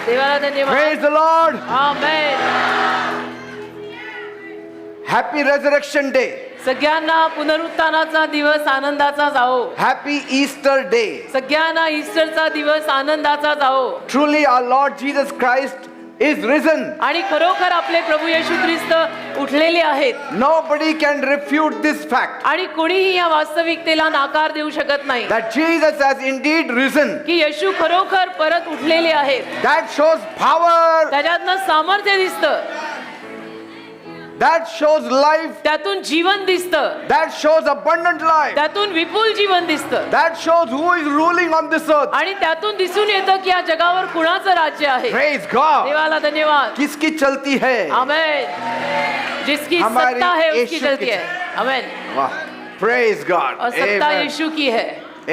देवाला धन्यवाद. Praise the Lord. Amen. Happy Resurrection Day. सगळ्यांना पुनरुत्थानाचा दिवस आनंदाचा जाओ. Happy Easter Day. सगळ्यांना ईस्टरचा दिवस आनंदाचा जाओ. Truly our Lord Jesus Christ is risen. आणि खरोखर आपले प्रभू येशू ख्रिस्त उठलेले आहेत. Nobody can refute this fact आणि कोणीही या वास्तविकतेला नाकार देऊ शकत नाही that Jesus has indeed risen. की येशू खरोखर परत उठलेले आहेत. That shows power. त्याच्यातनं सामर्थ्य दिसतं, That shows life. त्यातून जीवन दिसतं, That shows abundant life. त्यातून विपुल जीवन दिसतं. That shows who is ruling on this earth. आणि त्यातून दिसून येतं की या जगावर कुणाचं राज्य आहे. Praise God. देवाला धन्यवाद. किसकी चलती है? आमेन. जिसकी हमारी सत्ता है उसकी यीशु चलती की- है. आमेन. Wow. Praise God. और सत्ता Amen. यीशु की है.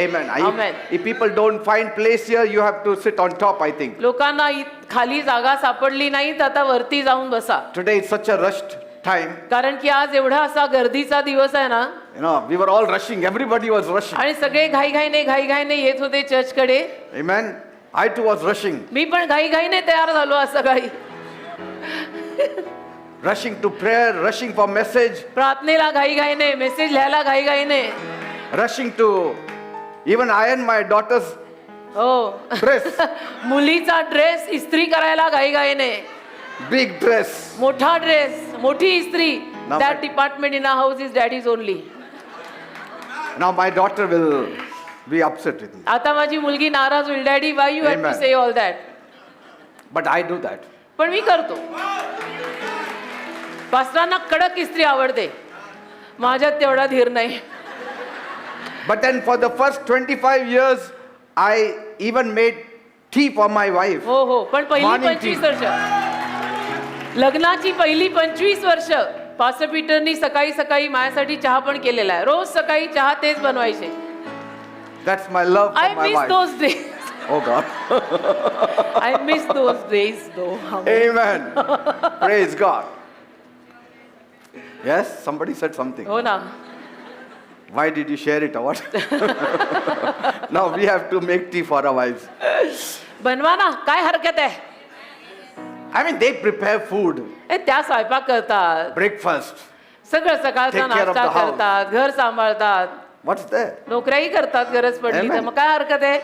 Amen. Amen. If people don't find place here, you have to sit on top, I think. लोकांना खाली जागा सापडली नाही तर आता वरती जाऊन बसा. Today is such a rushed time. कारण की आज एवढा असा गर्दीचा दिवस आहे ना. You know, we were all rushing. Everybody was rushing. आणि सगळे घाईघाईने येत होते चर्चकडे. Amen. I too was rushing. मी पण घाईघाईने तयार झालो आज सकाळी. Rushing to prayer, rushing for message, प्रार्थनेला घाईघाईने, मेसेज लिहायला घाईघाईने. rushing to even iron my daughter's हो. dress. मुलीचा ड्रेस इस्त्री करायला घाईघाईने. Big dress. मोठा ड्रेस, मोठी इस्त्री. Now that my- department in a house is daddy's only. Now my daughter will be upset with me. आता माझी मुलगी नाराज होईल. Daddy why you have to Amen. Say all that. But I do that. पण मी करतो. पास्टरांना कडक इस्त्री आवडते, माझ्यात तेवढा धीर नाही. But then for the first 25 years, I even made tea for my wife. हो हो. पण पहिली Morning 25 tea. वर्ष, लग्नाची पहिली 25 वर्ष पास्टर पीटरनी सकाळी सकाळी माझ्यासाठी चहा पण केलेला आहे. रोज सकाळी चहा तेच बनवायचे. That's my love I for my miss wife. Those days. Oh God. I miss those days though. Amen. Praise God. Yes, somebody said something. हो ना. Why did you share it or what? Now we have to make tea for our wives. बनवा ना, काय हरकत आहे. I mean, they prepare food, ए, त्या स्वयंपाक करतात, breakfast. सगळं सकाळचा Take care of नाश्ता the house. करतात, घर सांभाळतात, What's there? नोकऱ्याही करतात गरज पडली तर. Amen. मग काय हरकत आहे.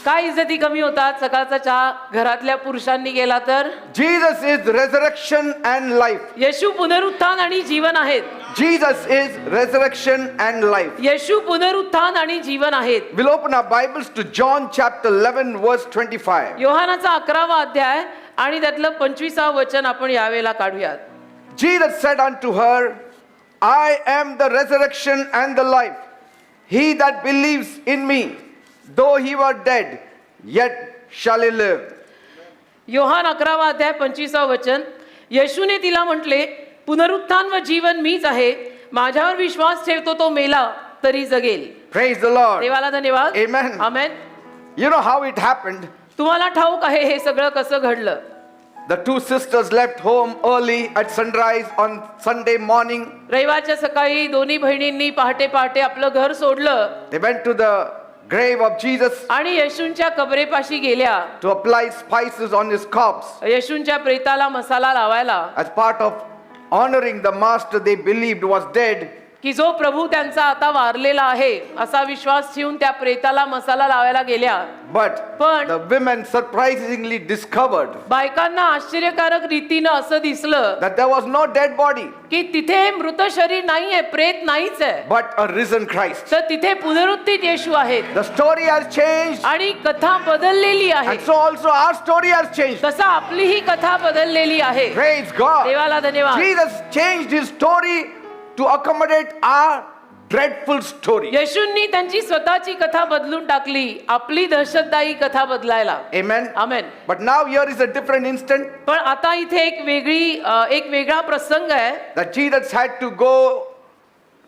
काय इज्जती कमी होतात सकाळचा चहा घरातल्या पुरुषांनी गेला तर. Jesus is resurrection and life. येशू पुनरुत्थान आणि जीवन आहेत. Jesus is resurrection and life. येशू पुनरुत्थान आणि जीवन आहेत. We'll open our Bibles to John chapter 11 verse 25. योहानाचा 11वा अध्याय आणि त्यातलं 25वा वचन आपण यावेळेला काढूयात. Jesus said unto her, I am the resurrection and the life. He that believes in me, though he were dead, yet shall he live. Yohan 11वा अध्याय 25वा वचन. येशूने तिला म्हटले, पुनरुत्थान व जीवन मीच आहे. माझ्यावर विश्वास ठेवतो तो मेला तरी जगेल. Praise the Lord. देवाला धन्यवाद. Amen. Amen. You know how it happened? तुम्हाला ठाऊक आहे हे सगळं कसं घडलं. The two sisters left home early at sunrise on Sunday morning. रविवारच्या सकाळी दोन्ही बहिणींनी पहाटे पहाटे आपलं घर सोडलं They went to the grave of Jesus आणि येशूंच्या कबरेपाशी गेल्या. to apply spices on his corpse. येशूंच्या प्रेताला मसाला लावायला, As part of honoring the master they believed was dead. की जो प्रभू त्यांचा आता वारलेला आहे असा विश्वास ठेवून त्या प्रेताला मसाला लावायला गेल्या. But पण the women surprisingly discovered बायकांना आश्चर्यकारक रीतीनं असं दिसलं that there was no dead body, की तिथे मृत शरीर नाहीये, प्रेत नाहीच आहे, but a risen Christ. तर तिथे पुनरुत्थित येशू आहेत. The story has changed, आणि कथा बदललेली आहे. and so also our story has changed. तसा आपलीही कथा बदललेली आहे. Praise God. देवाला धन्यवाद. Jesus changed his story to accommodate our dreadful story. येशूंनी त्यांची स्वतःची कथा बदलून टाकली, आपली दहशतदायी कथा बदलायला. Amen. Amen. But now here is a different instant पण आता इथे एक वेगळा प्रसंग आहे that Jesus had to go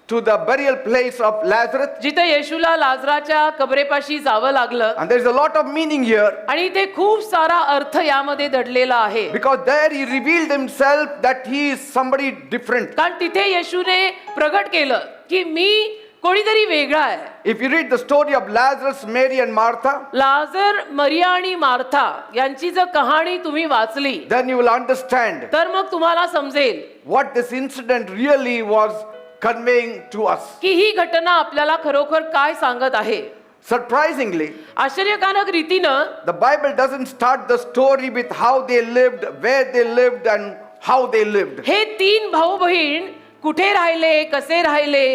to the burial place of Lazarus, जिथे येशूला लाजराच्या कबरेपाशी जावं लागलं. and there is a lot of meaning here आणि इथे खूप सारा अर्थ यामध्ये दडलेला आहे. because there he revealed himself that he is somebody different. कारण तिथे येशूने प्रगट केलं की मी कोणीतरी वेगळा आहे. If you read the story of Lazarus, Mary, and Martha, लाजर, मरिया आणि मार्था यांची जर कहाणी तुम्ही वाचली then you will understand तर मग तुम्हाला समजेल what this incident really was conveying to us. की ही घटना आपल्याला खरोखर काय सांगत आहे. Surprisingly, आश्चर्यकारक रीतीनं the Bible doesn't start the story with how they lived, where they lived, and how they lived. हे तीन भाऊ बहीण कुठे राहिले, कसे राहिले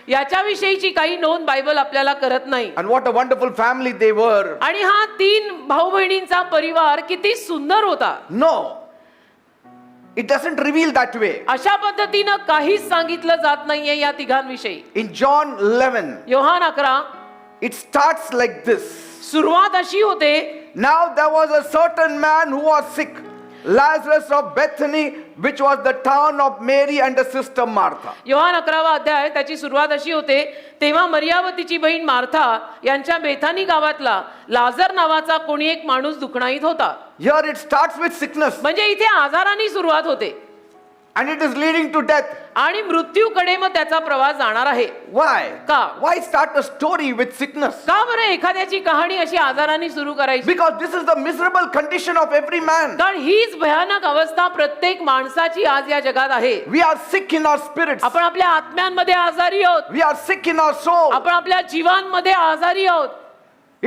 याच्याविषयीची काही नोंद बायबल आपल्याला करत नाही. And what a wonderful family they were. आणि हा तीन भाऊ बहिणींचा परिवार किती सुंदर होता. No, it doesn't reveal that way. अशा पद्धतीनं काहीच सांगितलं जात नाहीये या तिघांविषयी. In John 11, Yohan 11 it starts like this. सुरुवात अशी होते, Now there was a certain man who was sick, Lazarus of Bethany, which was the town of Mary and her sister Martha. Yohan 11वा अध्याय त्याची सुरुवात अशी होते, तेव्हा मरियावतीची बहीण मार्था यांच्या बेथानी गावातला लाजर नावाचा कोणी एक माणूस दुखणाईत होता. Here it starts with sickness म्हणजे इथे आजाराने सुरुवात होते and it is leading to death. आणि मृत्यूकडे मग त्याचा प्रवास जाणार आहे. Why? का? Why start a story with sickness? का बरं एखाद्याची कहाणी अशी आजाराने सुरू करायची? Because this is the miserable condition of every man. कारण हीच भयानक अवस्था प्रत्येक माणसाची आज या जगात आहे. We are sick in our spirits. आपण आपल्या आत्म्यांमध्ये आजारी आहोत. We are sick in our soul. आपण आपल्या जीवांमध्ये आजारी आहोत.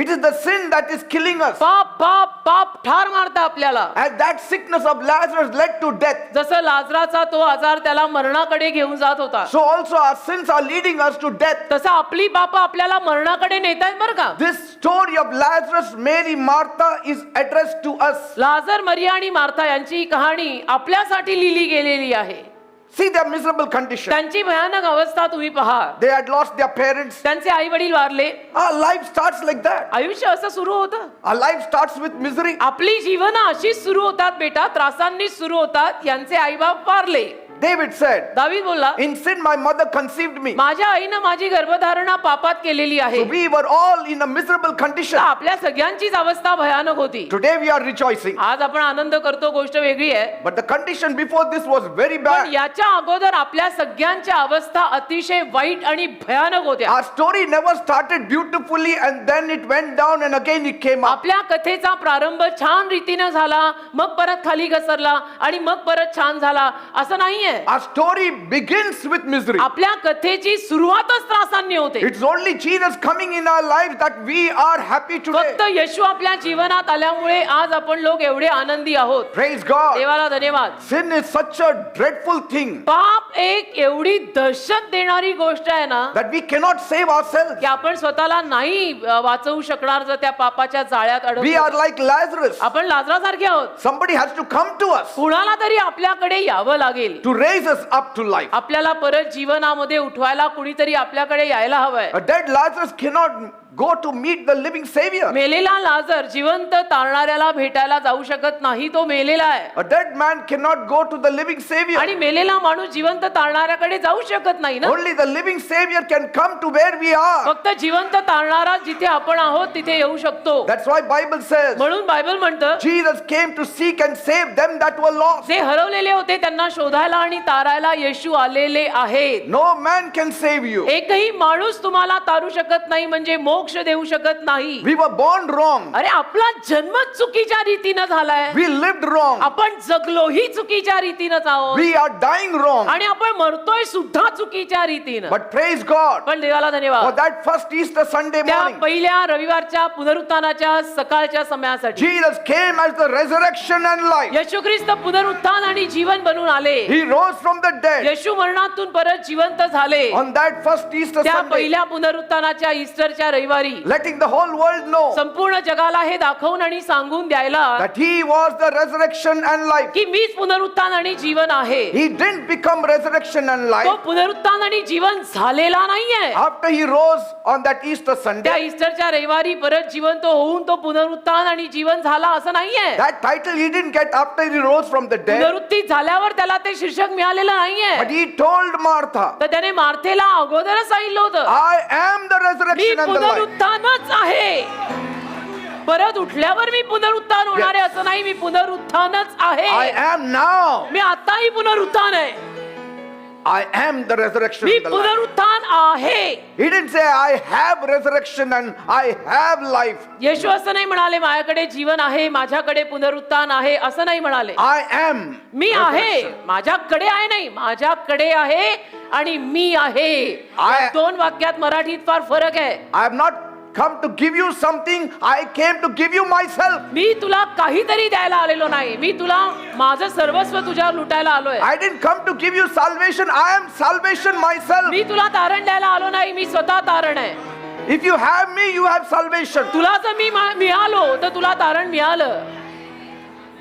It is the sin that is killing us. पाप पाप पाप ठार मारता आपल्याला. And that sickness of Lazarus led to death. जसं लाजराचा तो आजार त्याला मरणाकडे घेऊन जात होता, So also our sins are leading us to death. तसं आपली पाप आपल्याला मरणाकडे नेतायत बरं का. This story of Lazarus, Mary, Martha is addressed to us. लाजर, मरिया आणि मार्था यांची ही कहाणी आपल्यासाठी लिहिली गेलेली आहे. See their miserable condition. त्यांची भयानक अवस्था तुम्ही पहा. They had lost their parents. त्यांचे आई वडील वारले. Our life starts like that. आयुष्य असं सुरू होतं. Our life starts with misery. आपली जीवनं अशीच सुरू होतात बेटा, त्रासांनी सुरू होतात. यांचे आई बाप वारले. David said, दावीद बोलला, in sin my mother conceived me. माझ्या आईनं माझी गर्भधारणा पापात केलेली आहे. So we were all in a miserable condition. आपल्या सगळ्यांचीच अवस्था भयानक होती. Today we are rejoicing. आज आपण आनंद करतो, गोष्ट वेगळी आहे. But the condition before this was very पण bad. याच्या अगोदर आपल्या सगळ्यांच्या अवस्था अतिशय वाईट आणि भयानक होत्या. Our story never started beautifully and then it went down and again it came up. आपल्या कथेचा प्रारंभ छान रीतीने झाला, मग परत खाली घसरला आणि मग परत छान झाला असं नाहीये. Our story begins with misery. आपल्या कथेची सुरुवातच त्रासांनी होते. It's only Jesus coming in our lives that we are happy today. फक्त येशू आपल्या जीवनात आल्यामुळे आज आपण लोक एवढे आनंदी आहोत. Praise God. देवाला धन्यवाद. Sin is such a dreadful thing पाप एक एवढी दहशत देणारी गोष्ट आहे ना, that we cannot save ourselves. की आपण स्वतःला नाही वाचवू शकणार जर त्या पापाच्या जाळ्यात We अडकलो. are like Lazarus. आपण लाजरासारखे आहोत. Somebody has to come to us कुणाला तरी आपल्याकडे यावं लागेल. to raise us up to life. आपल्याला परत जीवनामध्ये उठवायला कुणीतरी आपल्याकडे यायला हवंय. A dead Lazarus cannot go to meet the living Savior. मेलेला लाजर जिवंत तारणाऱ्याला भेटायला जाऊ शकत नाही, तो मेलेला आहे. A dead man cannot go to the living Savior. आणि मेलेला माणूस जिवंत तारणाऱ्याकडे जाऊ शकत नाही ना. Only the living Savior can come to where we are. फक्त जिवंत तारणारा जिथे आपण आहोत तिथे येऊ शकतो. That's why Bible says म्हणून बायबल म्हणतं, Jesus came to seek and save them that were lost. जे हरवलेले होते त्यांना शोधायला आणि तारायला येशू आलेले आहेत. No man can save you. एकही माणूस तुम्हाला तारू शकत नाही, म्हणजे मोक्ष देऊ शकत नाही. We were born wrong. अरे आपला जन्म चुकीच्या रीतीनं झालाय. We lived wrong. आपण जगलोही चुकीच्या रीतीनंच आहोत. We are dying wrong. आणि आपण मरतोय सुद्धा चुकीच्या रीतीनं. But praise God पण देवाला for धन्यवाद that first Easter Sunday त्या morning. पहिल्या रविवारच्या पुनरुत्थानाच्या सकाळच्या समयासाठी. Jesus came as the resurrection and life. येशू ख्रिस्त पुनरुत्थान आणि जीवन बनून आले. He rose from the dead येशू मरणातून परत जिवंत झाले. on that first Easter त्या Sunday, पहिल्या पुनरुत्थानाच्या ईस्टरच्या रविवारी letting the whole world know संपूर्ण जगाला हे दाखवून आणि सांगून द्यायला that He was the resurrection and life. की मीच पुनरुत्थान आणि जीवन आहे. He didn't become resurrection and तो life पुनरुत्थान आणि जीवन झालेला नाहीये. after He rose on that Easter त्या Sunday. ईस्टरच्या रविवारी परत जिवंत होऊन तो पुनरुत्थान आणि जीवन झाला असं नाहीये. That title He didn't get after He rose from the dead. पुनरुत्थी झाल्यावर त्याला ते शीर्षक मिळालेलं But नाहीये. He told Martha, तर त्याने मार्थेला अगोदरच सांगितलं होतं, I am the me resurrection and the life. पुनरुत्थानच आहे. परत उठल्यावर मी पुनरुत्थान होणार आहे असं नाही, मी पुनरुत्थानच I आहे. am now. मी आताही पुनरुत्थान आहे. I am the resurrection me and the life. पुनरुत्थान आहे. He didn't say I have resurrection and I have life. येशू असं नाही म्हणाले माझ्याकडे जीवन आहे, माझ्याकडे पुनरुत्थान आहे, असं नाही म्हणाले. I am. मी आहे, resurrection. माझ्याकडे आहे नाही, माझ्याकडे आहे आणि मी आहे. या दोन वाक्यात मराठीत फार फरक आहे. I have not come to give you something. I came to give you myself. मी तुला काहीतरी द्यायला आलेलो नाही, मी तुला माझं सर्वस्व तुझ्यावर लुटायला आलोय. I didn't come to give you salvation. I am salvation myself. मी तुला तारण द्यायला आलो नाही, मी स्वतः तारण आहे. If you have me, you have salvation. तुला जर मी मिळालो तर तुला तारण मिळालं.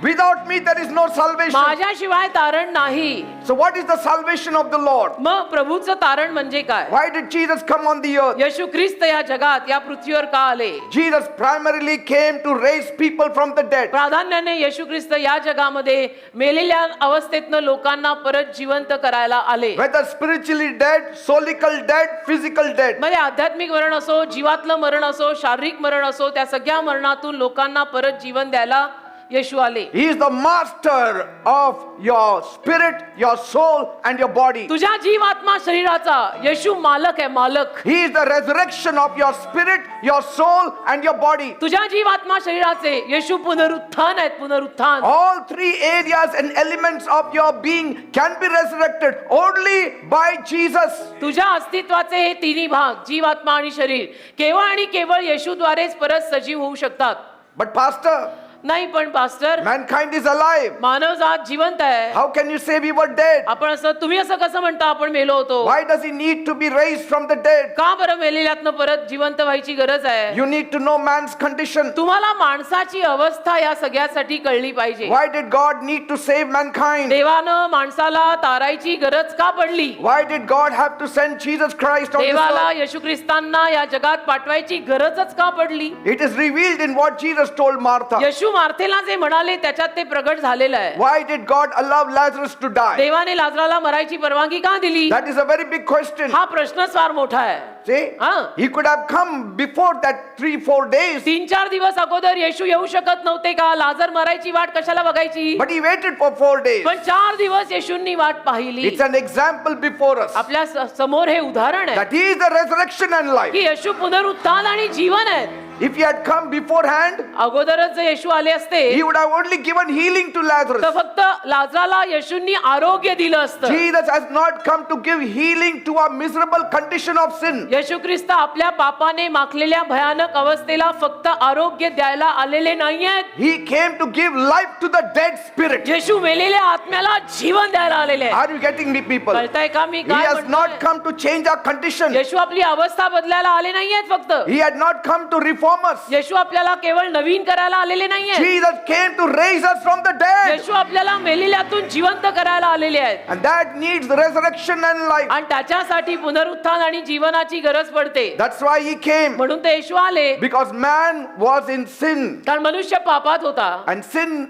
Without me, there is no salvation. माझ्याशिवाय तारण नाही. So what is the salvation of the Lord? मग प्रभूचं तारण म्हणजे काय? Why did Jesus come on the earth? येशू ख्रिस्त या जगात या पृथ्वीवर का आले? Jesus primarily came to raise people from the dead. प्राधान्याने येशू ख्रिस्त या जगामध्ये मेलेल्या अवस्थेतनं लोकांना परत जिवंत करायला आले. Whether spiritually dead, soulical dead, physical dead. मध्ये आध्यात्मिक मरण असो, जीवातलं मरण असो, शारीरिक मरण असो, त्या सगळ्या मरणातून लोकांना परत जीवन द्यायला येशू आले. He is the master of your spirit, your soul and your body. तुझ्या जीव आत्मा शरीराचा येशू मालक आहे, मालक. He is the resurrection of your spirit, your soul and your body. तुझ्या जीव आत्मा शरीराचे येशू पुनरुत्थान आहेत, पुनरुत्थान. All three areas and elements of your being can be resurrected only by Jesus. तुझ्या अस्तित्वाचे हे तिन्ही भाग, जीव आत्मा आणि शरीर, केवळ आणि केवळ येशूद्वारेच परत सजीव होऊ शकतात. But pastor, नाही पण पास्टर, mankind is alive. मानवजात जिवंत आहे. How can you say we were dead? आपण असं, तुम्ही असं कसं म्हणता आपण मेलो होतो? Why does he need to be raised from the dead? का बरं मेलेल्यातनं परत जिवंत व्हायची गरज आहे? You need to know man's condition. तुम्हाला माणसाची अवस्था या सगळ्यासाठी कळली पाहिजे. Why did God need to save mankind? देवानं माणसाला तारायची गरज का पडली? Why did God have to send Jesus Christ on this देवाला earth? येशू ख्रिस्तांना या जगात पाठवायची गरजच का पडली? It is revealed in what Jesus told Martha. येशू मार्थेला जे म्हणाले त्याच्यात ते प्रगट झालेलं आहे. Why did God allow Lazarus to die? देवाने लाजराला मरायची परवानगी का दिली? That is a very big question. हा प्रश्नच फार मोठा आहे. See? हाँ. He could have come before that 3-4 days. 3-4 दिवस अगोदर येशू येऊ शकत नव्हते का? लाजर मरायची वाट कशाला बघायची? But he waited for 4 days. पण 4 दिवस येशूंनी वाट पाहिली. It's an example before us. आपल्या समोर हे उदाहरण आहे That he is the resurrection and life. की येशू पुनरुत्थान आणि जीवन आहे. If he had come beforehand, अगोदरच जर येशू आले असते he would have only given healing to Lazarus. तर फक्त लाजराला येशूंनी आरोग्य दिलं असतं. Jesus has not come to give healing to a miserable condition of sin. येशू ख्रिस्त आपल्या पापाने माखलेल्या भयानक अवस्थेला फक्त आरोग्य द्यायला आलेले नाहीयेत. He came to give life to the dead spirit. येशू मेलेल्या आत्म्याला जीवन द्यायला आलेले आहे. Are you getting me, people? कळतंय का मी He काय has not म्हणतोय? come to change our condition. येशू आपली अवस्था बदलायला आले नाहीयेत फक्त. He had not come to reform us. येशू आपल्याला केवळ नवीन करायला आलेले नाहीये. Jesus came to raise us from the dead. येशू आपल्याला मेलेल्यातून जिवंत करायला आलेले आहेत. And that needs resurrection and life. आणि त्याच्यासाठी पुनरुत्थान आणि जीवनाची गरज पडते. That's why he came. म्हणून ते येशू आले. Because man was in sin. कारण मनुष्य पापात होता. And sin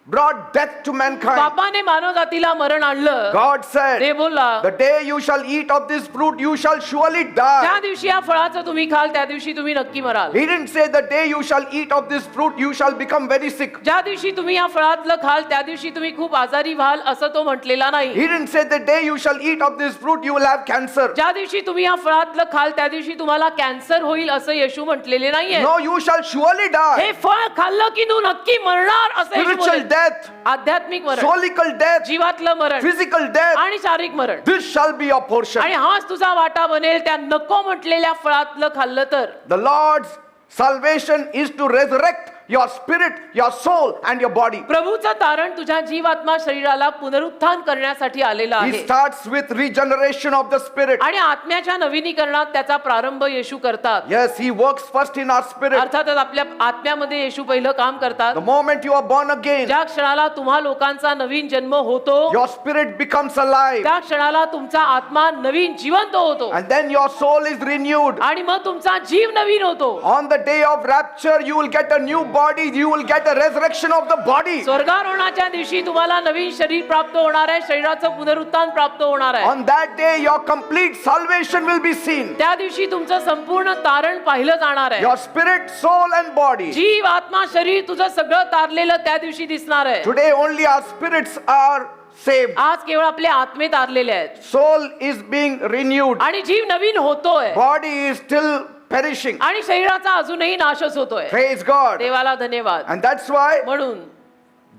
brought death to mankind. पापाने मानव जातीला मरण आणलं. God said, ते बोलला, the day you shall eat of this fruit, you shall surely die. ज्या दिवशी या फळाचं तुम्ही खाल त्या दिवशी तुम्ही नक्की moral. He didn't say the day you shall eat of this fruit, you shall become very sick. ज्या दिवशी तुम्ही या फळातलं खाल त्या दिवशी तुम्ही खूप आजारी व्हाल असं तो म्हटलेला नाही. He didn't say the day you shall eat of this fruit, you will have cancer. ज्या दिवशी तुम्ही या फळातलं खाल त्या दिवशी तुम्हाला कॅन्सर होईल असं येशू म्हटलेले नाहीये. No, you shall surely die. हे फळ खाल्लं की तू नक्की मरणार असं येशू Spiritual बोलले. death, आध्यात्मिक मरण, soulical death, जीवातलं मरण physical death, आणि शारीरिक मरण. this shall be your portion. आणि हाच तुझा वाटा बनेल त्या नको म्हटलेल्या फळातलं खाल्लं तर. The Lord's salvation is to resurrect your spirit, your soul and your body. प्रभूचं तारण तुझ्या जीवात्मा शरीराला पुनरुत्थान करण्यासाठी आलेलं He आहे. starts with regeneration of the spirit. आणि आत्म्याच्या नवीनीकरणात त्याचा प्रारंभ येशू करतात. Yes, he works first in our spirit. अर्थातच आपल्या आत्म्यामध्ये येशू पहिलं काम करतात. The moment you are born again, ज्या क्षणाला तुम्हा लोकांचा नवीन जन्म होतो your spirit becomes alive. त्या क्षणाला तुमचा आत्मा नवीन जिवंत होतो. And then your soul is renewed. आणि मग तुमचा जीव नवीन होतो. On the day of rapture, you will get a new body, you will get a resurrection of the body. स्वर्गारोहणाच्या दिवशी तुम्हाला नवीन शरीर प्राप्त होणार आहे, शरीराचं पुनरुत्थान प्राप्त होणार आहे. On that day, your complete salvation will be seen. त्या दिवशी तुमचं संपूर्ण तारण पाहिलं जाणार आहे. Your spirit, soul, and body. जीव, आत्मा, शरीर तुझं सगळं तारलेलं त्या दिवशी दिसणार आहे. Today, only our spirits are saved. आज केवळ आपले आत्मे तारलेले आहेत Soul is being renewed. आणि जीव नवीन होतोय Body is still perishing. आणि शरीराचा अजूनही नाशच होतोय. Praise God. देवाला धन्यवाद. And that's why म्हणून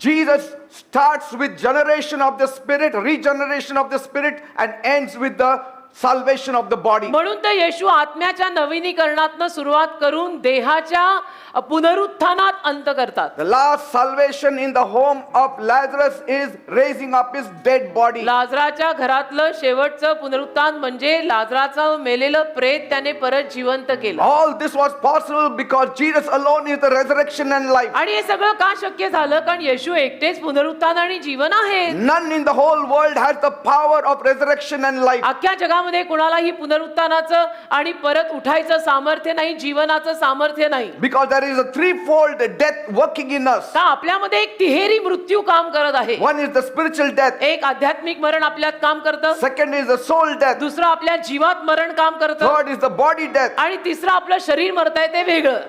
Jesus starts with generation of the spirit, regeneration of the spirit, and ends with the salvation of the body. म्हणून तर येशू आत्म्याच्या नवीनीकरणातनं सुरुवात करून देहाच्या पुनरुत्थानात अंत करतात. The last salvation in the home of Lazarus is raising up his dead body. लाजराच्या घरातलं शेवटचं पुनरुत्थान म्हणजे लाजराचं मेलेलं प्रेत त्याने परत जिवंत केलं. All this was possible because Jesus alone is the resurrection and life. आणि हे सगळं का शक्य झालं? कारण येशू एकटेच पुनरुत्थान आणि जीवन आहे. None in the whole world has the power of resurrection and life. अख्ख्या जगामध्ये कोणालाही पुनरुत्थानाचं आणि परत उठायचं सामर्थ्य नाही, जीवनाचं सामर्थ्य नाही. Because there is a threefold death working in us. का आपल्यामध्ये एक तिहेरी मृत्यू काम करत आहे. One is the spiritual death. एक आध्यात्मिक मरण आपल्यात काम करतं, Second is the soul death. दुसरं आपल्या जीवात मरण काम करतं Third is the body death. आणि तिसरं आपलं शरीर मरतंय ते वेगळं.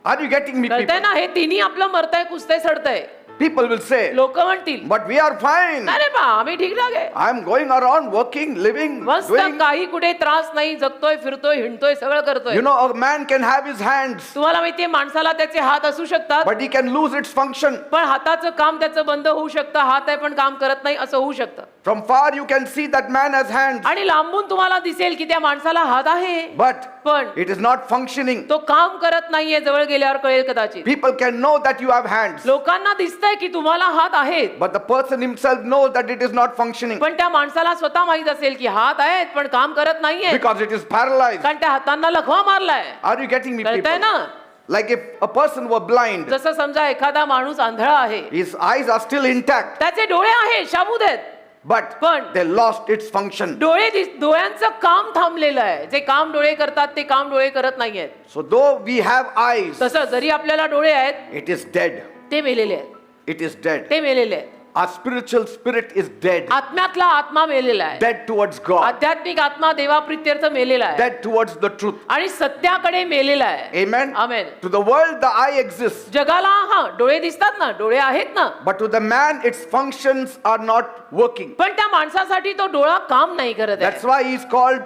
Are you getting me, कळतंय people? ना? हे तिन्ही आपलं मरतंय, कुसतंय, सडतंय. People will say, लोक म्हणतील but we are fine. अरे बा आम्ही ठीकठाक आहे, I am going around working, living, मस्त, doing. काही कुठे त्रास नाही, जगतोय, फिरतोय, हिंडतोय, सगळं करतोय. You know, a man can have his hands, तुम्हाला माहितीये माणसाला त्याचे हात असू शकतात, but he can lose its function. पण हाताचं काम त्याचं बंद होऊ शकतं. हात आहे पण काम करत नाही असं होऊ शकतं. From far you can see that man has hands, आणि लांबून तुम्हाला दिसेल की त्या माणसाला हात आहे, but पण it is not functioning. तो काम करत नाहीये. जवळ गेल्यावर कळेल कदाचित. People can know that you have hands, लोकांना दिसतंय की तुम्हाला हात आहेत, but the person himself knows that it is not functioning पण त्या माणसाला स्वतः माहित असेल की हात आहेत पण काम करत नाहीये, because it is paralyzed. कारण त्या हातांना लखवा मारलाय. Are you getting me, कळतंय people? ना? Like if a person were blind, जसं समजा एखादा माणूस आंधळा आहे, his eyes are still intact, त्याचे डोळे आहेत, शाबूत आहेत, but पण they lost its function. डोळ्यांचं काम थांबलेलं आहे. जे काम डोळे करतात ते काम डोळे करत नाहीयेत. So though we have eyes, तसं जरी आपल्याला डोळे आहेत, it is dead. ते मेलेले आहेत, It is dead. ते मेलेले आहेत. Our spiritual spirit is dead. आत्म्यातला आत्मा मेलेला आहे. Dead towards God. आध्यात्मिक आत्मा देवाप्रित्यर्थ मेलेला आहे Dead towards the truth. आणि सत्याकडे मेलेला आहे. Amen. Amen. To the world, the eye exists. जगाला हा डोळे दिसतात ना, डोळे आहेत ना, But to the man, its functions are not working. पण त्या माणसासाठी तो डोळा काम नाही करत That's आहे. why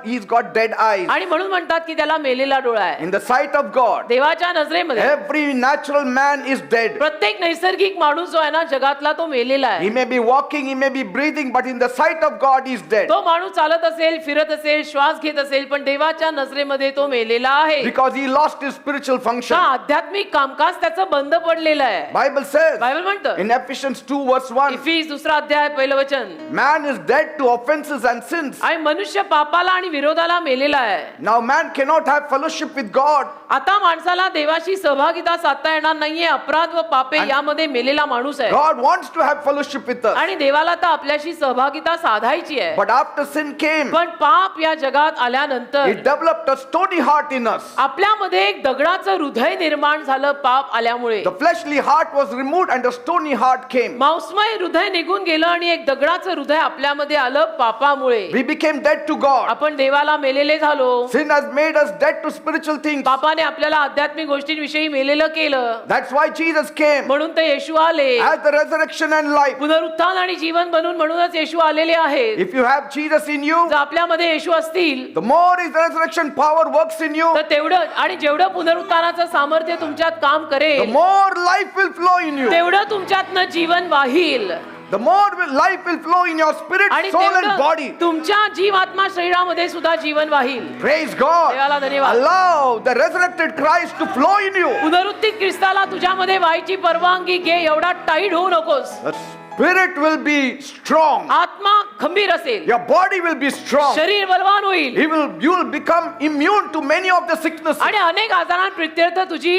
he's got dead eyes. आणि म्हणून म्हणतात की त्याला मेलेला डोळा आहे. In the sight of God, देवाच्या नजरेमध्ये every natural man is dead. प्रत्येक नैसर्गिक माणूस जो आहे ना जगातला तो मेलेला He आहे. may be walking, he may be breathing, but in the sight of God, he's dead. तो माणूस चालत असेल, फिरत असेल, श्वास घेत असेल, पण देवाच्या नजरेमध्ये तो मेलेला आहे. Because he lost his spiritual का function. आध्यात्मिक कामकाज त्याचं बंद पडलेलं आहे. Bible says बायबल म्हणतं in Ephesians 2 verse 1, इफिस 2 अध्याय 1 वचन, man is dead to offenses and sins. आणि मनुष्य पापाला आणि विरोधाला मेलेला आहे. Now man cannot have fellowship with God. आता माणसाला देवाशी सहभागिता साधता येणार नाहीये. अपराध व पापे यामध्ये मेलेला माणूस आहे. God wants to have fellowship with us. आणि देवाला तर आपल्याशी सहभागिता साधायची आहे. But after sin came, पण पाप या जगात आल्यानंतर it developed a stony heart in us. आपल्यामध्ये एक दगडाचं हृदय निर्माण झालं पाप आल्यामुळे. The fleshly heart was removed and a stony heart came. मांसमय हृदय निघून गेलं आणि एक दगडाचं हृदय आपल्यामध्ये आलं पापामुळे. We became dead to God. आपण देवाला मेलेले झालो. Sin has made us dead to spiritual things. पापाने आपल्याला आध्यात्मिक गोष्टींविषयी मेलेलं केलं. That's why Jesus came म्हणून ते येशू आले as the resurrection and life. पुनरुत्थान आणि जीवन बनून. म्हणूनच येशू आलेले आहेत. If you have Jesus in you, जर आपल्यामध्ये येशू असतील the more his resurrection power works in you, तर तेवढं आणि जेवढं पुनरुत्थानाचं सामर्थ्य तुमच्यात काम the करेल more life will flow in you. तेवढं तुमच्यातनं जीवन वाहील. The more life will flow in your spirit, आणि soul and तेवढं body. तुमच्या जीव आत्मा शरीरामध्ये सुद्धा जीवन वाहील. Praise God. देवाला धन्यवाद. Allow the resurrected Christ to flow in you. पुनरुत्थित ख्रिस्ताला तुझ्यामध्ये व्हायची परवानगी घे. एवढा टाईट होऊ नकोस. The spirit will be strong. आत्मा खंबीर असेल, Your body will be strong. शरीर बलवान होईल You will become immune to many of the sicknesses. आणि अनेक आजारांप्रित्यर्थ तुझी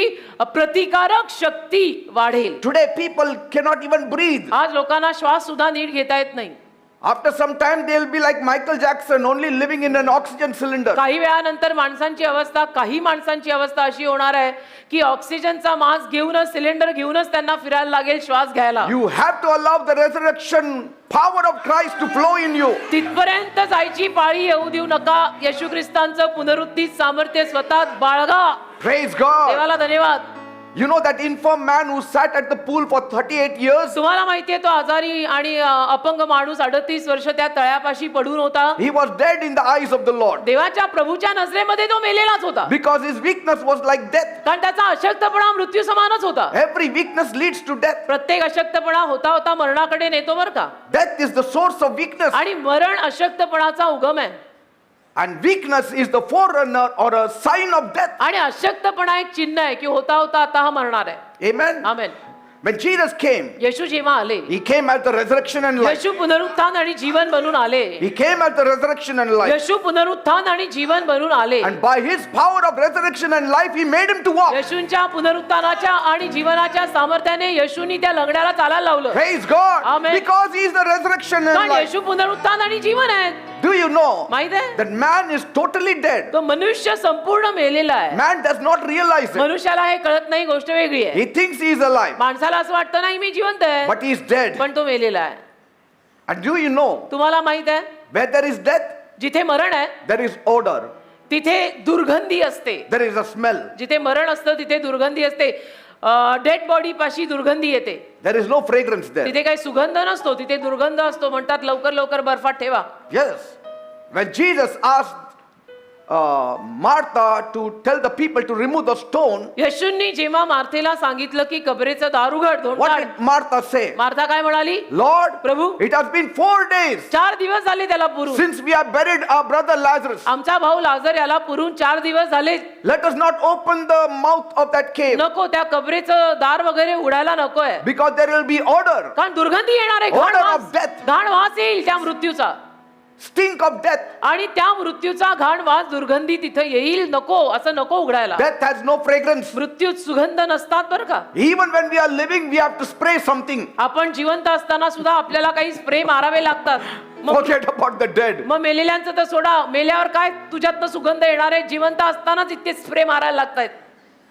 प्रतिकारक शक्ती वाढेल. Today people cannot even breathe. आज लोकांना श्वास सुद्धा नीट घेता येत नाही. After some time, they'll be like Michael Jackson, only living in an oxygen cylinder. काही वेळानंतर काही माणसांची अवस्था अशी होणार आहे की ऑक्सिजनचा मास्क घेऊनच सिलेंडर घेऊनच त्यांना फिरायला लागेल श्वास घ्यायला. You have to allow the resurrection power of Christ to flow in you. तिथपर्यंत जायची पाळी येऊ देऊ नका. येशू ख्रिस्तांचं पुनरुत्थित सामर्थ्य स्वतःत बाळगा. Praise God. देवाला धन्यवाद. You know that infirm man who sat at the pool for 38 years? तुम्हाला माहितीये तो आजारी आणि अपंग माणूस 38 वर्ष त्या तळ्यापाशी पडून होता. He was dead in the eyes of the Lord. देवाच्या प्रभूच्या नजरेमध्ये तो मेलेलाच होता. Because his weakness was like death. कारण त्याचा अशक्तपणा मृत्यू समानच होता. Every weakness leads to death. प्रत्येक अशक्तपणा होता होता मरणाकडे नेतो बरं का. Death is the source of weakness. आणि मरण अशक्तपणाचा उगम आहे. And weakness is the forerunner or a sign of death. आणि अशक्तपणा एक चिन्ह आहे की होता होता आता हा मरणार आहे. Amen. Amen. When Jesus came, येशू जेव्हा आले, he came as the resurrection and life. येशू पुनरुत्थान आणि जीवन बनून आले. He came as the resurrection and life. येशू पुनरुत्थान आणि जीवन बनून आले. And by his power of resurrection and life, he made him to walk. येशूंच्या पुनरुत्थानाच्या आणि जीवनाच्या सामर्थ्याने येशूनी त्या लंगड्याला चालायला लावलं. Praise God. Amen. Because he is the resurrection and कारण life. येशू पुनरुत्थान आणि जीवन आहे. Do you know माहित आहे that man is totally dead? तो मनुष्य संपूर्ण मेलेला आहे. Man does not realize it. मनुष्याला हे कळत नाही. गोष्ट वेगळी आहे. He thinks he is alive, माणसाला असं वाटतं नाही मी जिवंत आहे, but he is dead. पण तो मेलेला आहे. And do you know, तुम्हाला माहित आहे where there is death, जिथे मरण आहे there is odor, तिथे दुर्गंधी असते. there is a smell. जिथे मरण असतं तिथे दुर्गंधी असते. डेड बॉडी पाशी दुर्गंधी येते. There is no fragrance there. तिथे काही सुगंध नसतो, तिथे दुर्गंध असतो. म्हणतात लवकर लवकर बर्फात ठेवा. Yes. When Jesus asked Martha to tell the people to remove the stone, येशूंनी जेव्हा मार्थेला सांगितलं की कबरेचं दार उघड, धोंड what काढ, did Martha say? मार्था काय म्हणाली? Lord, Prabhu, it has been 4 days 4 दिवस झाले त्याला पुरून. since we have buried our brother Lazarus. आमचा भाऊ लाजर याला पुरून 4 दिवस झाले. Let us not open the mouth of that cave, नको त्या कबरेचं दार वगैरे उडायला नकोय. because there will be odor, कारण दुर्गंधी येणार आहे. घाण Odor of वास, death. घाण वास येईल त्या मृत्यूचा. stink of death. आणि त्या मृत्यूचा घाण वास दुर्गंधी तिथे येईल. नको, असं नको उघडायला. Death has no fragrance. मृत्यूत सुगंध नसतात बरं का. Even when we are living, we have to spray something. आपण जिवंत असताना सुद्धा आपल्याला काही स्प्रे मारावे लागतात. मग Forget about the dead. मग मेलेल्यांचं तर सोडा, मेल्यावर काय तुझ्यातनं सुगंध येणार आहे. जिवंत असतानाच इतके स्प्रे मारायला लागतात.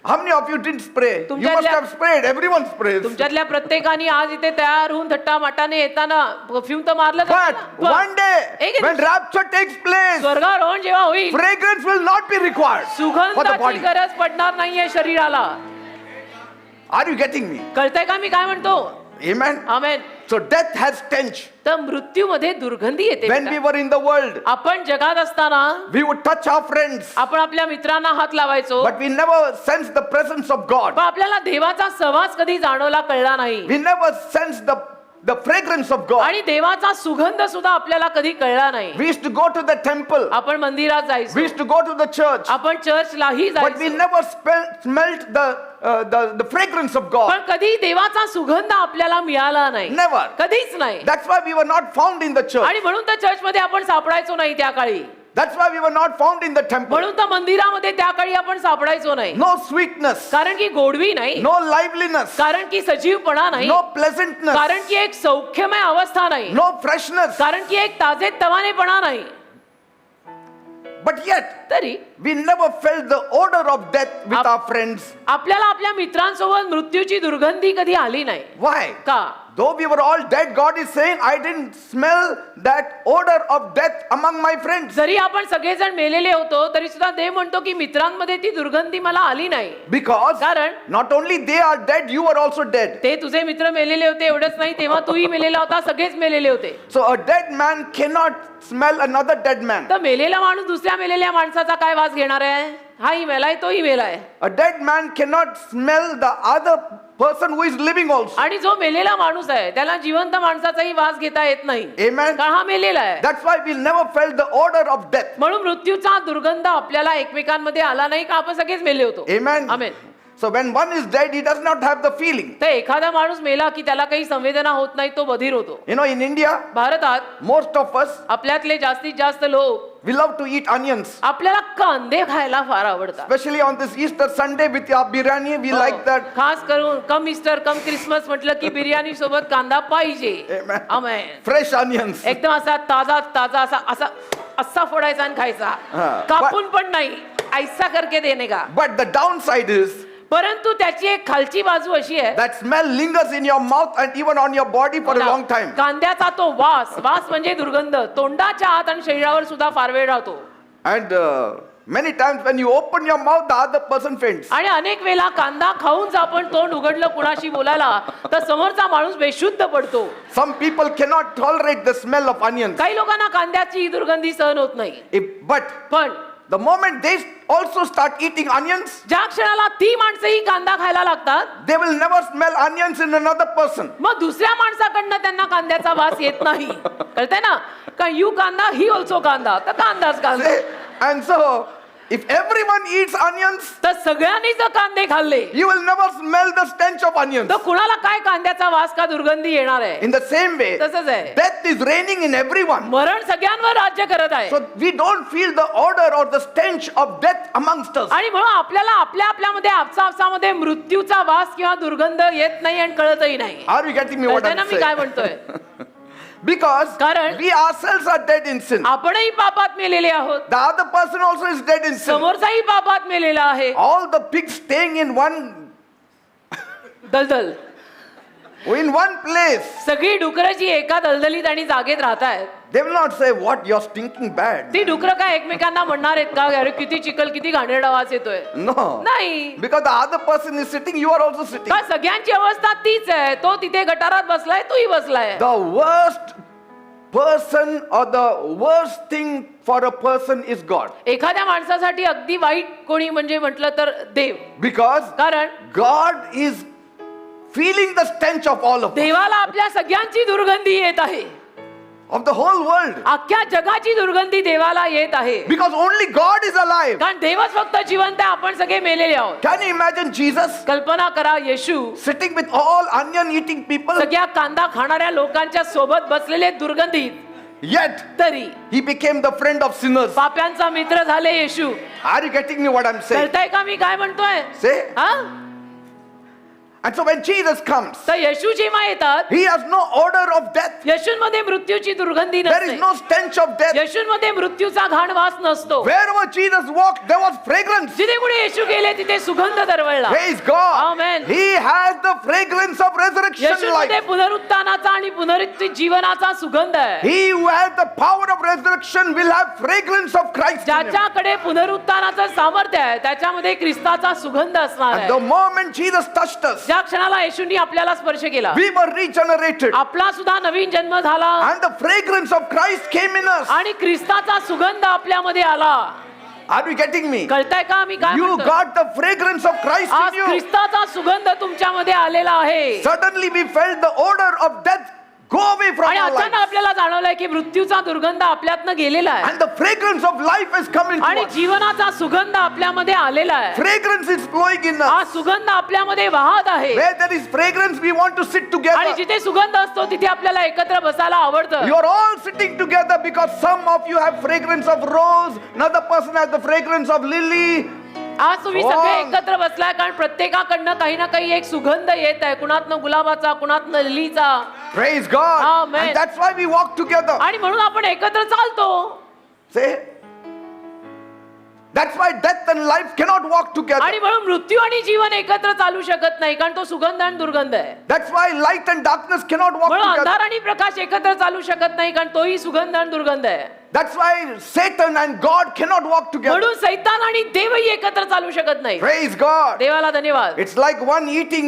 How many of you didn't spray? You must तुमच्यातल्या- have sprayed. Everyone sprays. तुमच्यातल्या प्रत्येकाने आज इथे तयार होऊन थट्टा माटाने येताना परफ्यूम तर मारलं जातं But ना. पण one day, एक when दिवशी rapture takes place, स्वर्गारोहण जेव्हा होईल, fragrance will not be required for the सुगंधाची body. गरज पडणार नाहीये शरीराला. Are you getting me? कळतंय का मी काय म्हणतो? Amen. Amen. So death has stench. तर मृत्यूमध्ये दुर्गंधी येते. When we बेटा. were in the world, आपण जगात असताना we would touch our friends, आपण आपल्या मित्रांना हात लावायचो, but we never sensed the presence of God. पण आपल्याला देवाचा सहवास कधी जाणवला कळला नाही. We never sensed the fragrance of God. आणि देवाचा सुगंध सुद्धा आपल्याला कधी कळला नाही. We used to go to the temple. आपण मंदिरात We जायचो, used to go to the church, आपण चर्चलाही but we जायचो, never smelt the fragrance of God. पण कधी देवाचा सुगंध आपल्याला मिळाला नाही. Never. कधीच नाही. That's why we were not found in the church. आणि म्हणून तर चर्चमध्ये आपण सापडायचो नाही त्या काळी. That's why we were not found in the temple. म्हणून तर मंदिरामध्ये त्या काळी आपण सापडायचो नाही. No sweetness, कारण की गोडवी नाही, no liveliness, कारण की सजीवपणा नाही, no pleasantness, कारण की एक सौख्यमय अवस्था नाही, no freshness. कारण की एक ताजे तवानेपणा नाही. But yet, तरी we never felt the odor of death with our friends. आपल्याला आपल्या मित्रांसोबत मृत्यूची दुर्गंधी कधी आली नाही. Why? का? Though we were all dead, God is saying, I didn't smell that odor of death among my friends. जरी आपण सगळेजण मेलेले होतो तरी सुद्धा देव म्हणतो की मित्रांमध्ये ती दुर्गंधी मला आली नाही. Because कारण not only they are dead, you are also dead. ते तुझे मित्र मेलेले होते एवढंच नाही, तेव्हा तूही मेलेला होता, सगळेच मेलेले होते. So a dead man cannot smell another dead man. तर मेलेला माणूस दुसऱ्या मेलेल्या माणसाचा काय वास घेणार आहे? हाही मेलाय, तोही मेलाय. A dead man cannot smell the other person who is living also. आणि जो मेलेला माणूस आहे त्याला जिवंत माणसाचाही वास घेता येत नाही. Amen. कारण हा मेलेला आहे. That's why we never felt the odor of death. म्हणून मृत्यूचा दुर्गंध आपल्याला एकमेकांमध्ये आला नाही, का आपण सगळेच मेले होतो. Amen. Amen. So when one is dead, he does not have the feeling. तर एखादा माणूस मेला की त्याला काही संवेदना होत नाही, तो बधीर होतो. You know, in India, भारतात most of us, आपल्यातले जास्तीत जास्त लोक we love to eat onions. आपल्याला कांदे खायला फार आवडतात. Especially on this Easter Sunday with our biryani, we like that. खास करून कम ईस्टर कम क्रिसमस म्हटलं की बिर्याणी सोबत कांदा पाहिजे. Amen. आमेन. Fresh onions. एकदम असा ताजा ताजा असा असा असा फोडायचा आणि खायचा. हा. कापून पण नाही, ऐसा करके देणे का. But the downside is परंतु त्याची एक खालची बाजू अशी आहे, that smell lingers in your mouth and even on your body for a long time. कांद्याचा तो वास म्हणजे दुर्गंध तोंडाच्या आत आणि शरीरावर सुद्धा फार वेळ राहतो. And many times when you open your mouth, the other person faints. आणि अनेक वेळा कांदा खाऊन जर आपण तोंड उघडलं कुणाशी बोलायला तर समोरचा माणूस बेशुद्ध पडतो. Some people cannot tolerate the smell of onions. काही लोकांना कांद्याची दुर्गंधी सहन होत नाही. But पण the moment they also start eating onions, ज्या क्षणाला ती माणसंही कांदा खायला लागतात, they will never smell onions in another person. मग दुसऱ्या माणसाकडनं त्यांना कांद्याचा वास येत नाही. कळतंय ना, कारण यू कांदा ही ऑल्सो कांदा, तर कांदाच कांदा. And so, if everyone eats onions, तर सगळ्यांनी जर कांदे खाल्ले you will never smell the stench of onions. तर कुणाला काय कांद्याचा वास का दुर्गंधी येणार आहे. In the same way, तसंच आहे, death is reigning in everyone. मरण सगळ्यांवर राज्य करत आहे. So we don't feel the odor or the stench of death amongst us. आणि म्हणून आपल्याला आपल्यामध्ये आपसामध्ये मृत्यूचा वास किंवा दुर्गंध येत नाही आणि कळतही नाही. Are you getting me what कळतंय ना I'm मी काय saying? म्हणतोय. Because कारण we ourselves are dead in sin. आपणही पापात मेलेले आहोत, The other person also is dead in sin. समोरचाही पापात मेलेला आहे. All the pigs staying in दलदल one place. सगळी डुकरं जी एका दलदलीत आणि जागेत राहतायत, They will not say, "What, you're stinking bad." ती डुकरं काय एकमेकांना म्हणणार आहेत का, अरे किती चिखल किती घाणेरडा वास येतोय. No. नाही, Because the other person is sitting, you are also sitting. का सगळ्यांची अवस्था तीच आहे. तो तिथे गटारात बसलाय, तूही बसलाय. The worst person or the worst thing for a person is God. एखाद्या माणसासाठी अगदी वाईट कोणी म्हणजे म्हटलं तर देव. Because कारण God is feeling the stench of all of us, देवाला आपल्या सगळ्यांची दुर्गंधी येत आहे. of the whole world. अख्ख्या जगाची दुर्गंधी देवाला येत आहे. Because only God is alive. कारण देवच फक्त जिवंत आहे, आपण सगळे मेलेले आहोत. Can you imagine Jesus कल्पना करा, येशू sitting with all onion eating people? सगळ्या कांदा खाणाऱ्या लोकांच्या सोबत बसलेले दुर्गंधीत, Yet तरी he became the friend of sinners. पाप्यांचा मित्र झाले येशू. Are you getting me what I'm saying? कळतंय का मी काय म्हणतोय. Say. हा, And so when Jesus comes, तर येशू जेव्हा येतात, he has no odor of death. येशूंमध्ये मृत्यूची दुर्गंधी There is नसते. no stench of death. येशूंमध्ये मृत्यूचा घाण वास नसतो. Wherever Jesus walked, there was fragrance. जिथे कुठे येशू गेले तिथे सुगंध दरवळला. Praise God. Amen. He has the fragrance of resurrection येशूमध्ये life. पुनरुत्थानाचा आणि पुनरुत्थित जीवनाचा सुगंध आहे. He who has the power of resurrection will have fragrance of Christ in him. ज्याच्याकडे पुनरुत्थानाचं सामर्थ्य आहे त्याच्यामध्ये ख्रिस्ताचा सुगंध असणार And the आहे. moment Jesus touched us, ज्या क्षणाला येशूंनी आपल्याला स्पर्श केला, we were regenerated. आपला सुद्धा नवीन जन्म झाला And the fragrance of Christ came in us. आणि ख्रिस्ताचा सुगंध आपल्यामध्ये आला. Are you getting me? कळतंय का मी काय You म्हणतोय. got the fragrance of Christ आज in you. ख्रिस्ताचा सुगंध तुमच्यामध्ये आलेला आहे. Suddenly we felt the odor of death go away from आणि our अचानक lives. आपल्याला जाणवलंय की मृत्यूचा दुर्गंध आपल्यातनं गेलेला आहे And the fragrance of life has come into आणि us. जीवनाचा सुगंध आपल्यामध्ये आलेला आहे. Fragrance is flowing in हा us. सुगंध आपल्यामध्ये वाहत आहे. Where there is fragrance, we want to sit आणि together. जिथे सुगंध असतो तिथे आपल्याला एकत्र बसायला आवडतं. You are all sitting together because some of you have fragrance of rose, another person has the fragrance of lily. आज तुम्ही सगळे एकत्र बसलाय कारण प्रत्येकाकडनं काही ना काही एक सुगंध येत आहे. कुणातनं गुलाबाचा, कुणातनं लिलीचा. Praise God. Amen. And that's why we walk together. आणि म्हणून आपण एकत्र चालतो. Say. That's why death and life cannot walk together. आणि म्हणून मृत्यू आणि जीवन एकत्र चालू शकत नाही कारण तो सुगंध आणि दुर्गंध आहे. That's why light and darkness cannot walk म्हणून together. अंधार आणि प्रकाश एकत्र चालू शकत नाही कारण तोही सुगंध आणि दुर्गंध आहे. That's why Satan and God cannot walk together. म्हणून सैतान आणि देवही एकत्र चालू शकत नाही. Praise God. देवाला धन्यवाद. It's like one eating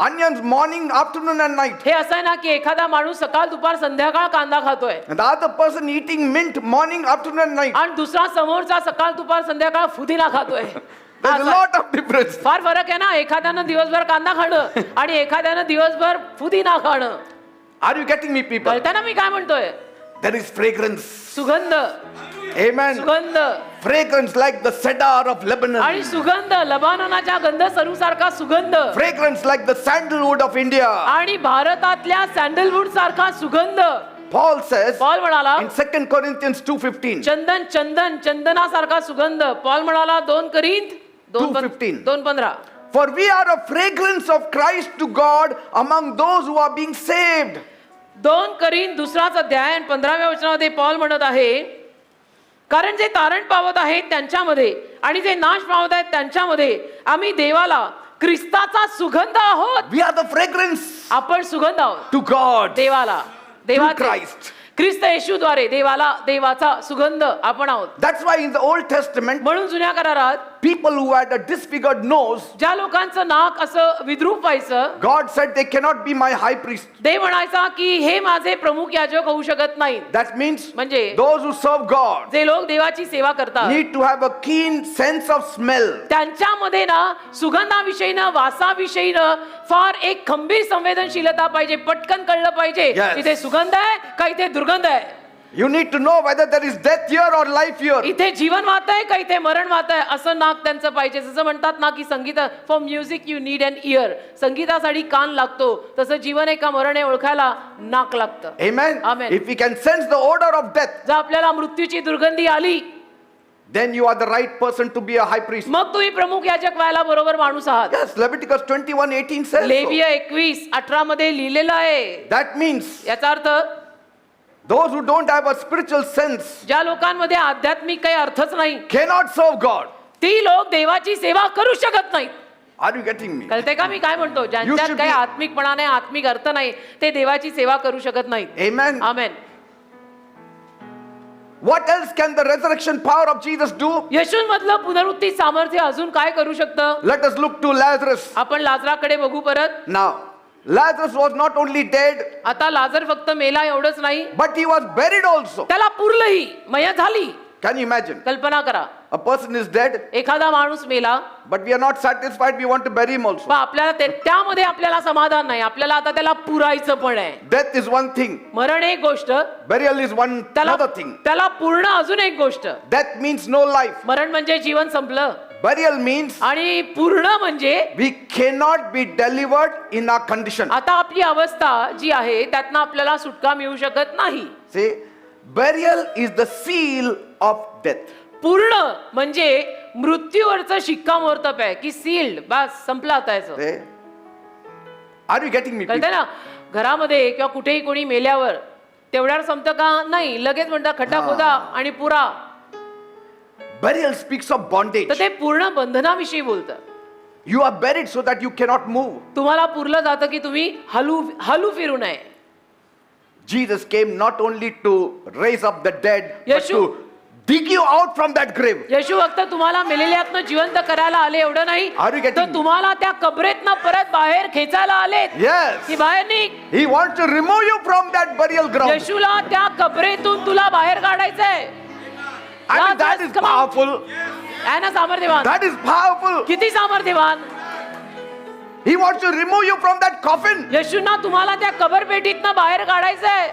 onions morning, afternoon and night. हे असं आहे ना की एखादा माणूस सकाळ दुपार संध्याकाळ कांदा खातोय And the other person eating mint morning, afternoon and night. आणि दुसरा समोरचा सकाळ दुपार संध्याकाळ पुदिना खातोय. There's a lot of difference. फार फरक आहे ना, एखाद्यानं दिवसभर कांदा खाणं आणि एखाद्यानं दिवसभर पुदिना खाणं. Are you getting me, people? कळतं ना मी काय म्हणतोय. there is fragrance. सुगंध, Amen. सुगंध Fragrance like the cedar of आणि Lebanon. सुगंध लबानोनाच्या गंध सरूसारखा सुगंध Fragrance like the sandalwood of India. आणि भारतातल्या सँडलवूड सारखा सुगंध. Paul says पॉल म्हणाला in 2 Corinthians 2:15. चंदन चंदन चंदनासारखा सुगंध. पॉल म्हणाला 2 Corinth 2:15. 2:15. For we are a fragrance of Christ to God among those who are being saved. 2 Corinth दुसराच अध्याय आणि 15व्या वचनामध्ये पॉल म्हणत आहे, कारण जे तारण पावत आहेत त्यांच्यामध्ये आणि जे नाश पावत आहेत त्यांच्यामध्ये आम्ही देवाला ख्रिस्ताचा सुगंध आहोत. We are the fragrance आपण सुगंध आहोत to God. देवाला, देवाचे Christ. ख्रिस्त येशूद्वारे देवाला देवाचा सुगंध आपण आहोत. That's why in the Old Testament, म्हणून जुन्या करारात people who had a disfigured nose, ज्या लोकांचं नाक असं विद्रूप व्हायचं, God said they cannot be my high priest. देव म्हणायचा की हे माझे प्रमुख याजक होऊ शकत नाहीत. That means म्हणजे those who serve God जे लोक देवाची सेवा करतात need to have a keen sense of smell. त्यांच्यामध्ये ना सुगंधाविषयीनं वासाविषयीनं फार एक खंबीर संवेदनशीलता पाहिजे. पटकन कळलं पाहिजे Yes. इथे सुगंध आहे का इथे दुर्गंध आहे. You need to know whether there is death here or life here. इथे जीवन वाहत आहे का इथे मरण वाहत आहे असं नाक त्यांचं पाहिजे. जसं म्हणतात ना की संगीत for music you need an ear. संगीतासाठी कान लागतो, तसं जीवन आहे का मरण आहे ओळखायला नाक लागतं. Amen. Amen. If we can sense the odor of death, जर आपल्याला मृत्यूची दुर्गंधी आली then you are the right person to be a high priest. मग तुम्ही प्रमुख याजक व्हायला बरोबर माणूस आहात. Yes, Leviticus 21:18 says so. लेविय 21:18 मध्ये लिहिलेलं आहे. That means याचा अर्थ those who don't have a spiritual sense ज्या लोकांमध्ये आध्यात्मिक काही अर्थच नाही cannot serve God. ती लोक देवाची सेवा करू शकत नाहीत. Are you getting me? कळते का मी काय म्हणतो? ज्यांच्यात should काही be- आत्मिकपणा नाही, आत्मिक अर्थ नाही, ते देवाची सेवा करू शकत नाहीत. Amen. Amen. What else can the resurrection power of Jesus do? येशूंमधलं पुनरुत्थान सामर्थ्य अजून काय करू शकतं? Let us look to Lazarus. आपण लाजराकडे बघू परत. Now, Lazarus was not only dead, आता लाजर फक्त मेला एवढंच नाही, but he was buried also. त्याला पुरलंही, मया झाली. Can you imagine? कल्पना करा, A person is dead, एखादा माणूस मेला, but we are not satisfied. We want to bury him also. पण आपल्याला त्यामध्ये आपल्याला समाधान नाही. आपल्याला आता त्याला पुरायचं पण आहे. Death is one thing, मरण एक गोष्ट, burial is one त्याला another thing. त्याला पूर्ण अजून एक गोष्ट. Death means no life. मरण म्हणजे जीवन संपलं Burial means आणि पूर्ण म्हणजे we cannot be delivered in our condition. आता आपली अवस्था जी आहे त्यातनं आपल्याला सुटका मिळू शकत नाही. See, burial is the seal of death. पूर्ण म्हणजे मृत्यूवरचं शिक्कामोर्तब आहे की सील्ड, बस संपला आता याचं. See? Are you getting me? कळतंय people? ना? घरामध्ये किंवा कुठेही कोणी मेल्यावर तेवढ्यावर संपतं का? नाही, लगेच म्हणतात खड्डा खोदा आणि पुरा. Burial speaks of bondage. तर ते पूर्ण बंधनाविषयी बोलतं. You are buried so that you cannot move. तुम्हाला पुरलं जातं की तुम्ही हलू फिरू नये. Jesus came not only to raise up the dead, but Yeshu- to dig you out from that grave. येशू फक्त तुम्हाला मेलेल्यातनं जिवंत करायला आले एवढं नाही, Are you getting तर तुम्हाला त्या कबरेतनं परत बाहेर खेचायला आलेत Yes. की बाहेर निघ. He wants to remove you from that burial ground. येशूला त्या कबरेतून तुला बाहेर काढायचंय. I mean, that is Come on. powerful. आहे ना सामर्थ्यवान? That is powerful. किती सामर्थ्यवान? He wants to remove you from that coffin. येशूंना तुम्हाला त्या कबरपेटीतनं बाहेर काढायचंय.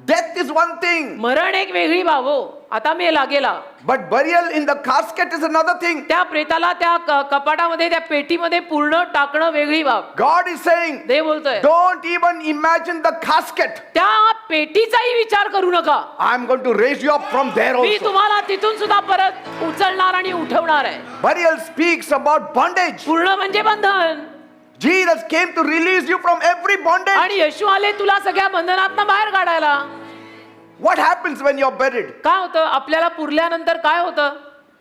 Death is one thing, मरण एक वेगळी बाब हो. आता मेला गेला, but burial in the casket is another thing. त्या प्रेताला त्या कपाटामध्ये त्या पेटीमध्ये पूर्ण टाकणं वेगळी बाब. God is saying, देव बोलतोय don't even imagine the casket. त्या पेटीचाही विचार करू नका. I'm going to raise you up from there me also. तुम्हाला तिथून सुद्धा परत उचलणार आणि उठवणार आहे. Burial speaks about bondage. पूर्ण म्हणजे बंधन. Jesus came to release you from every bondage. आणि येशू आले तुला सगळ्या बंधनातनं बाहेर काढायला. What happens when you're buried? काय होतं? आपल्याला पुरल्यानंतर काय होतं?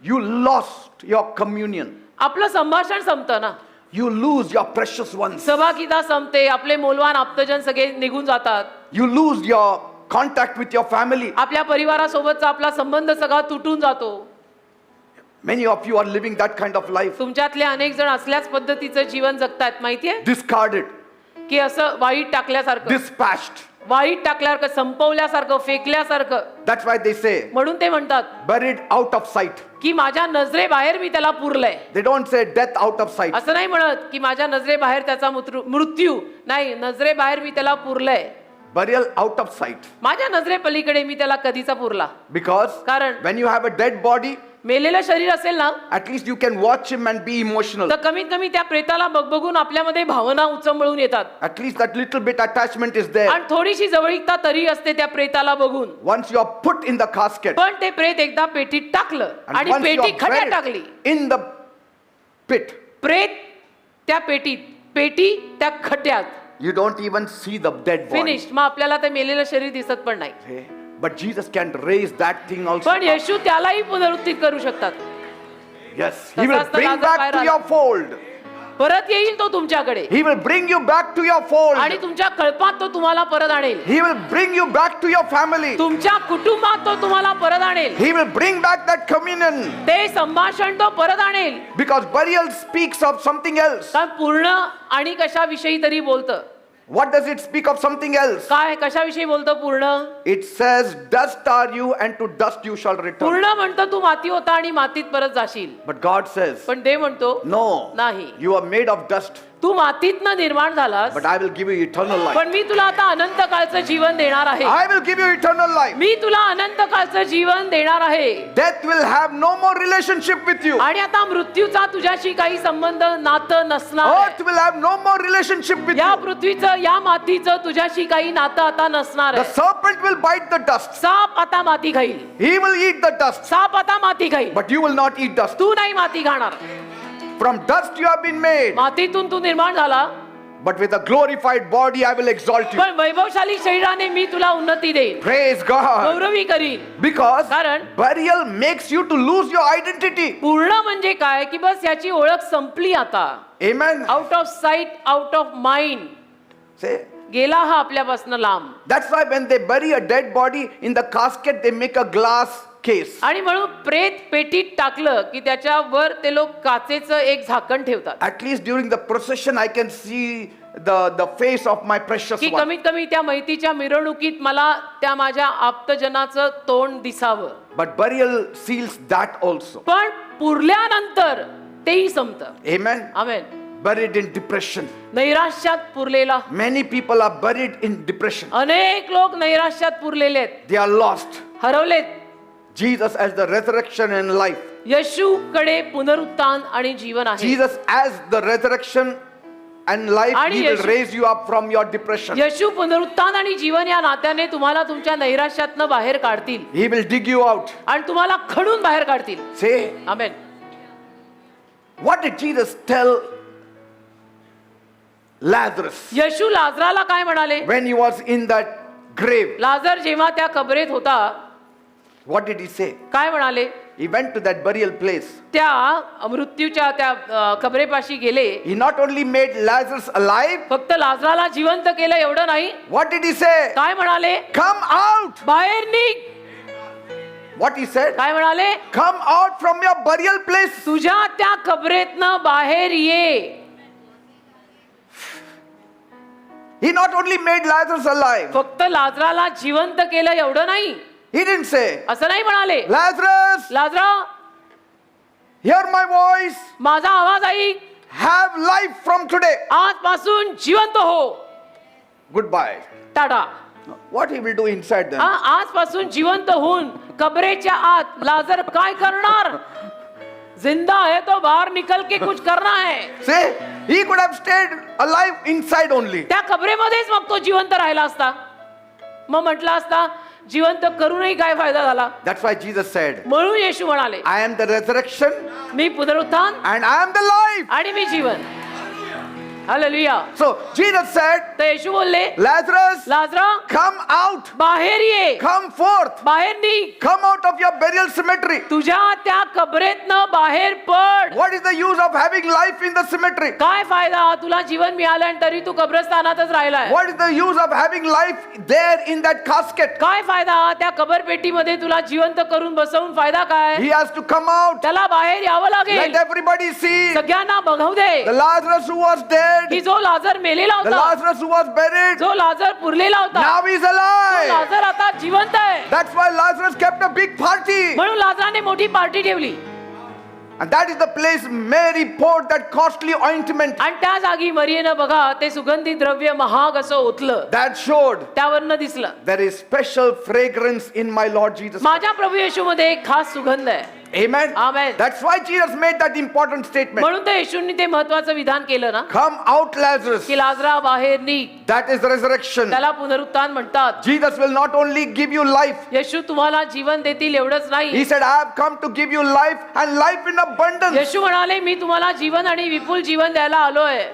You lost your communion. आपलं संभाषण संपतं ना. You lose your precious ones. सहभागिता संपते. आपले मौल्यवान आप्तजन सगळे निघून जातात. You lose your contact with your family. आपल्या परिवारासोबतचा आपला संबंध सगळा तुटून जातो. Many of you are living that kind of life. तुमच्यातले अनेक जण असल्याच पद्धतीचं जीवन जगतायत. माहितीये Discarded, की असं वाईट टाकल्यासारखं, dispatched. वाईट टाकल्यासारखं, संपवल्यासारखं, फेकल्यासारखं. That's why they say, म्हणून ते म्हणतात buried out of sight. की माझ्या नजरेबाहेर मी त्याला पुरलंय. They don't say death out of sight. असं नाही म्हणत की माझ्या नजरेबाहेर त्याचा मृत्यू नाही, नजरेबाहेर मी त्याला पुरलंय. burial out of sight. माझ्या नजरेपलीकडे मी त्याला कधीचा पुरला. Because कारण when you have a dead body, मेलेलं शरीर असेल ना, at least you can watch him and be emotional. तर कमीत कमी त्या प्रेताला बघून आपल्यामध्ये भावना उचंबळून येतात. At least that little bit attachment is there. आणि थोडीशी जवळीकता तरी असते त्या प्रेताला बघून. Once you are put in the casket, पण ते प्रेत एकदा पेटीत टाकलं and आणि once you पेटी are खड्यात टाकली. buried in the pit, प्रेत त्या पेटीत, पेटी त्या खड्ड्यात. you don't even see the dead body. Finish. मग आपल्याला ते मेलेलं शरीर दिसत पण नाही. Okay? But Jesus can raise that thing also. पण येशू त्यालाही पुनरुत्थित करू शकतात. Yes, He will तसाच तर bring लाजर back बाहेर to आला. your fold. परत येईल तो तुमच्याकडे He will bring you back to your fold. आणि तुमच्या कळपात तो तुम्हाला परत आणेल. He will bring you back to your family. तुमच्या कुटुंबात तो तुम्हाला परत आणेल. He will bring back that communion. ते संभाषण तो परत आणेल. Because burial speaks of something else. कारण पूर्ण आणि कशाविषयी तरी बोलतं. What does it speak of something else? काय कशाविषयी बोलतं पूर्ण? It says, dust are you and to dust you shall return. पूर्ण म्हणतं तू माती होता आणि मातीत परत जाशील. But God says, पण ते म्हणतो no, नाही. you are made of dust, तू मातीतनं निर्माण झालास, but I will give you eternal life. पण मी तुला आता अनंत काळचं जीवन देणार आहे. I will give you eternal life. मी तुला अनंत काळचं जीवन देणार आहे. Death will have no more relationship with you. आणि आता मृत्यूचा तुझ्याशी काही संबंध नातं नसणार आहे. Earth will have no more relationship with या you. पृथ्वीचं या मातीचं तुझ्याशी काही नातं आता नसणार The आहे. serpent will bite the dust. साप आता माती खाईल. He will eat the dust, साप आता माती खाईल. but you will not eat dust. तू नाही माती खाणार. From dust you have been made, मातीतून तू निर्माण झाला, but with a glorified body I will exalt you. पण वैभवशाली शरीराने मी तुला उन्नती देईन, Praise God. गौरवी करीन. Because कारण burial makes you to lose your identity. पूर्ण म्हणजे काय की बस याची ओळख संपली आता. Amen. Out of site, out of mind. Say, गेला हा आपल्यापासून लांब. that's why when they bury a dead body in the casket, they make a glass case. आणि म्हणून प्रेत पेटीत टाकलं की त्याच्यावर ते लोक काचेचं एक झाकण ठेवतात. At least during the procession, I can see the face of my precious की one. कमीत कमी त्या मैतीच्या मिरवणुकीत मला त्या माझ्या आप्तजनाचं तोंड दिसावं. But burial seals that also. पण पुरल्यानंतर तेही संपतं. Amen. Amen. Buried in depression. नैराश्यात पुरलेला. Many people are buried in depression. अनेक लोक नैराश्यात पुरलेले आहेत, They are lost. हरवलेत. Jesus as the resurrection and life. येशूकडे पुनरुत्थान आणि जीवन आहे. Jesus as the resurrection and life, आणि He will Yeshu- raise you up from your depression. येशू पुनरुत्थान आणि जीवन या नात्याने तुम्हाला तुमच्या नैराश्यातनं बाहेर काढतील He will dig you out. आणि तुम्हाला खडून बाहेर काढतील. Say, amen. what did Jesus tell Lazarus येशू लाजराला काय म्हणाले? when he was in that grave? लाजर जेव्हा त्या कबरेत होता, What did he say? काय म्हणाले? He went to that burial place. त्या मृत्यूच्या त्या कबरेपाशी गेले. He not only made Lazarus alive, फक्त लाजराला जिवंत केलं एवढं नाही. what did he say? काय म्हणाले? Come out. बाहेर निघ. What he said? काय म्हणाले? Come out from your burial place. तुझ्या त्या कबरेतनं बाहेर ये. He not only made Lazarus alive. फक्त लाजराला जिवंत केलं एवढं नाही. He didn't say, असं नाही म्हणाले. Lazarus, लाजरा, hear my voice. माझा आवाज ऐक. Have life from today. आजपासून जिवंत हो. Goodbye. Tata. What he will do inside them? आजपासून जिवंत होऊन कबरेच्या आत लाजर काय करणार? जिंदा है तो बाहर निकल के कुछ करना है. Say, he could have stayed alive inside only. त्या कबरेमध्येच मग तो जिवंत राहिला असता. मग म्हटला असता जिवंत करूनही काय फायदा झाला? That's why Jesus said, म्हणून येशू म्हणाले, I am the resurrection मी पुनरुत्थान and I am the life. आणि मी जीवन. हालेलुया. So Jesus said, तर येशू बोलले, Lazarus, लाजरा come out. बाहेर ये. Come forth. बाहेर निघ. Come out of your burial cemetery. तुझ्या त्या कबरेतनं बाहेर पड. What is the use of having life in the cemetery? काय फायदा तुला जीवन मिळालं आणि तरी तू कब्रस्तानातच राहिलाय? What is the use of having life there in that casket? काय फायदा त्या कबरपेटीमध्ये तुला जिवंत करून बसवून फायदा काय? He has to come out. त्याला बाहेर यावं Let लागेल. everybody see. सगळ्यांना बघू दे The Lazarus who was dead, की जो लाजर मेलेला the होता, Lazarus who was buried, जो लाजर पुरलेला होता, now he's तो alive. लाजर आता जिवंत आहे. That's why Lazarus kept a big party. म्हणून लाजराने मोठी पार्टी ठेवली. And that is the place Mary poured that costly ointment. आणि त्या जागी मरियेनं बघा ते सुगंधी द्रव्य महाग असं ओतलं, That showed त्यावरनं दिसलं there is special fragrance in my Lord Jesus. माझ्या प्रभू येशू मध्ये एक खास सुगंध आहे. Amen. Amen. That's why Jesus made that important statement. म्हणून ते येशूंनी ते महत्वाचं विधान केलं ना, Come out, Lazarus. की लाजरा बाहेर निघ. That is the resurrection. त्याला पुनरुत्थान म्हणतात. Jesus will not only give you life. येशू तुम्हाला जीवन देतील एवढंच नाही. He said, I have come to give you life and life in abundance. येशू म्हणाले मी तुम्हाला जीवन आणि विपुल जीवन द्यायला आलोय.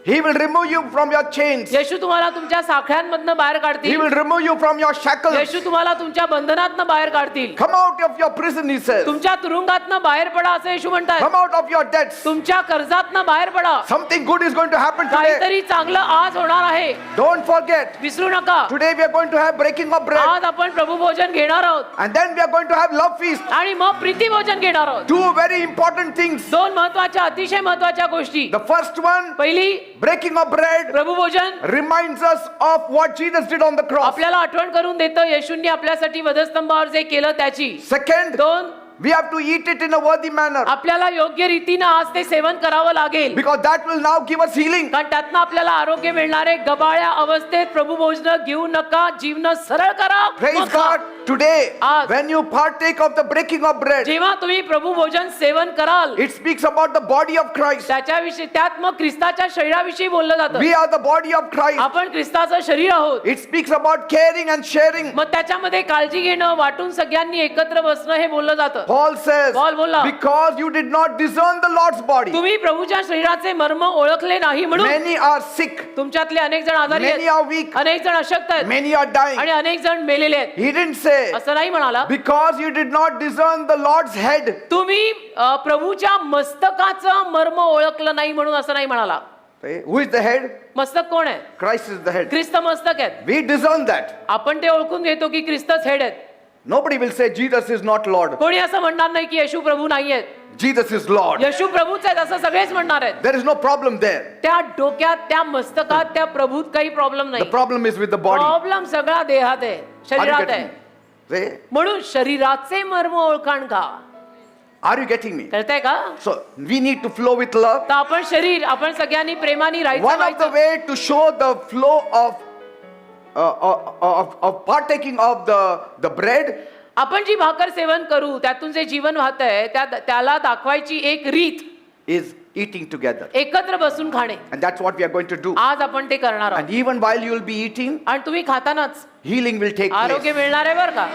He will remove you from your chains. येशू तुम्हाला तुमच्या साखळ्यांमधनं बाहेर He काढतील. will remove you from your shackles. येशू तुम्हाला तुमच्या बंधनातनं बाहेर काढतील. Come out of your prison, he says. तुमच्या तुरुंगातनं बाहेर पडा असं येशू म्हणतात. Come out of your debts. तुमच्या कर्जातनं बाहेर पडा. Something good is going to happen today. काहीतरी चांगलं आज होणार आहे, Don't forget. विसरू नका. Today we are going to have breaking of bread. आज आपण प्रभू भोजन घेणार आहोत And then we are going to have love feast. आणि मग प्रीती भोजन घेणार आहोत. Two very important things. दोन महत्वाच्या अतिशय महत्वाच्या गोष्टी. The first one, पहिली breaking of bread, प्रभू भोजन reminds us of what Jesus did on the cross. आपल्याला आठवण करून देतं येशूंनी आपल्यासाठी वधस्तंभावर जे केलं त्याची. Second, दोन we have to eat it in a worthy manner. आपल्याला योग्य रीतीनं आज ते सेवन करावं लागेल, Because that will now give us healing. कारण त्यातनं आपल्याला आरोग्य मिळणार आहे. गबाळ्या अवस्थेत प्रभू भोजन घेऊ नका, जीवन सरळ करा. Praise मग खा. God. Today, आज. when you partake of the breaking of bread, जेव्हा तुम्ही प्रभू भोजन सेवन कराल it speaks about the body of Christ. त्याच्याविषयी, त्यात मग ख्रिस्ताच्या शरीराविषयी बोललं जातं. We are the body of Christ. आपण ख्रिस्ताचं शरीर आहोत. It speaks about caring and sharing. मग त्याच्यामध्ये काळजी घेणं, वाटून सगळ्यांनी एकत्र बसणं हे बोललं जातं. Paul says, Paul बोलला, because you did not discern the Lord's body. तुम्ही प्रभूच्या शरीराचे मर्म ओळखले नाही म्हणून Many are sick. तुमच्यातले अनेक जण आजारी Many आहेत, are weak. अनेक जण अशक्त आहेत Many are dying. आणि अनेक जण मेलेले आहेत. He didn't say, असं नाही म्हणाला, because you did not discern the Lord's head. तुम्ही प्रभूच्या मस्तकाचं मर्म ओळखलं नाही म्हणून असं नाही म्हणाला. Who is the head? मस्तक कोण आहे? Christ is the head. ख्रिस्त मस्तक आहेत. We discern that. आपण ते ओळखून घेतो की ख्रिस्तच हेड आहेत. Nobody will say Jesus is not Lord. कोणी असं म्हणणार नाही की येशू प्रभू नाही आहेत. Jesus is Lord. येशू प्रभूच आहेत असं सगळेच म्हणणार आहेत. There is no problem there. त्या डोक्यात, त्या मस्तकात, त्या प्रभूत काही प्रॉब्लेम The नाही. problem is with the body. Problem सगळा देहात आहे, Are you शरीरात getting आहे. me? See? म्हणून शरीराचे मर्म ओळखाण का. Are you getting me? कळतंय का? So we need to flow with love. तर आपण शरीर, आपण सगळ्यांनी प्रेमाने One of the राहायचं. way to show the flow of partaking of the bread आपण जी भाकर सेवन करू त्यातून जे जीवन वाहत आहे त्याला दाखवायची एक रीत is eating together. एकत्र बसून खाणे. And that's what we are going to do. आज आपण ते करणार आहोत. And even while you will be eating, आणि तुम्ही खातानाच healing will take आरोग्य place. मिळणार आहे बरं का.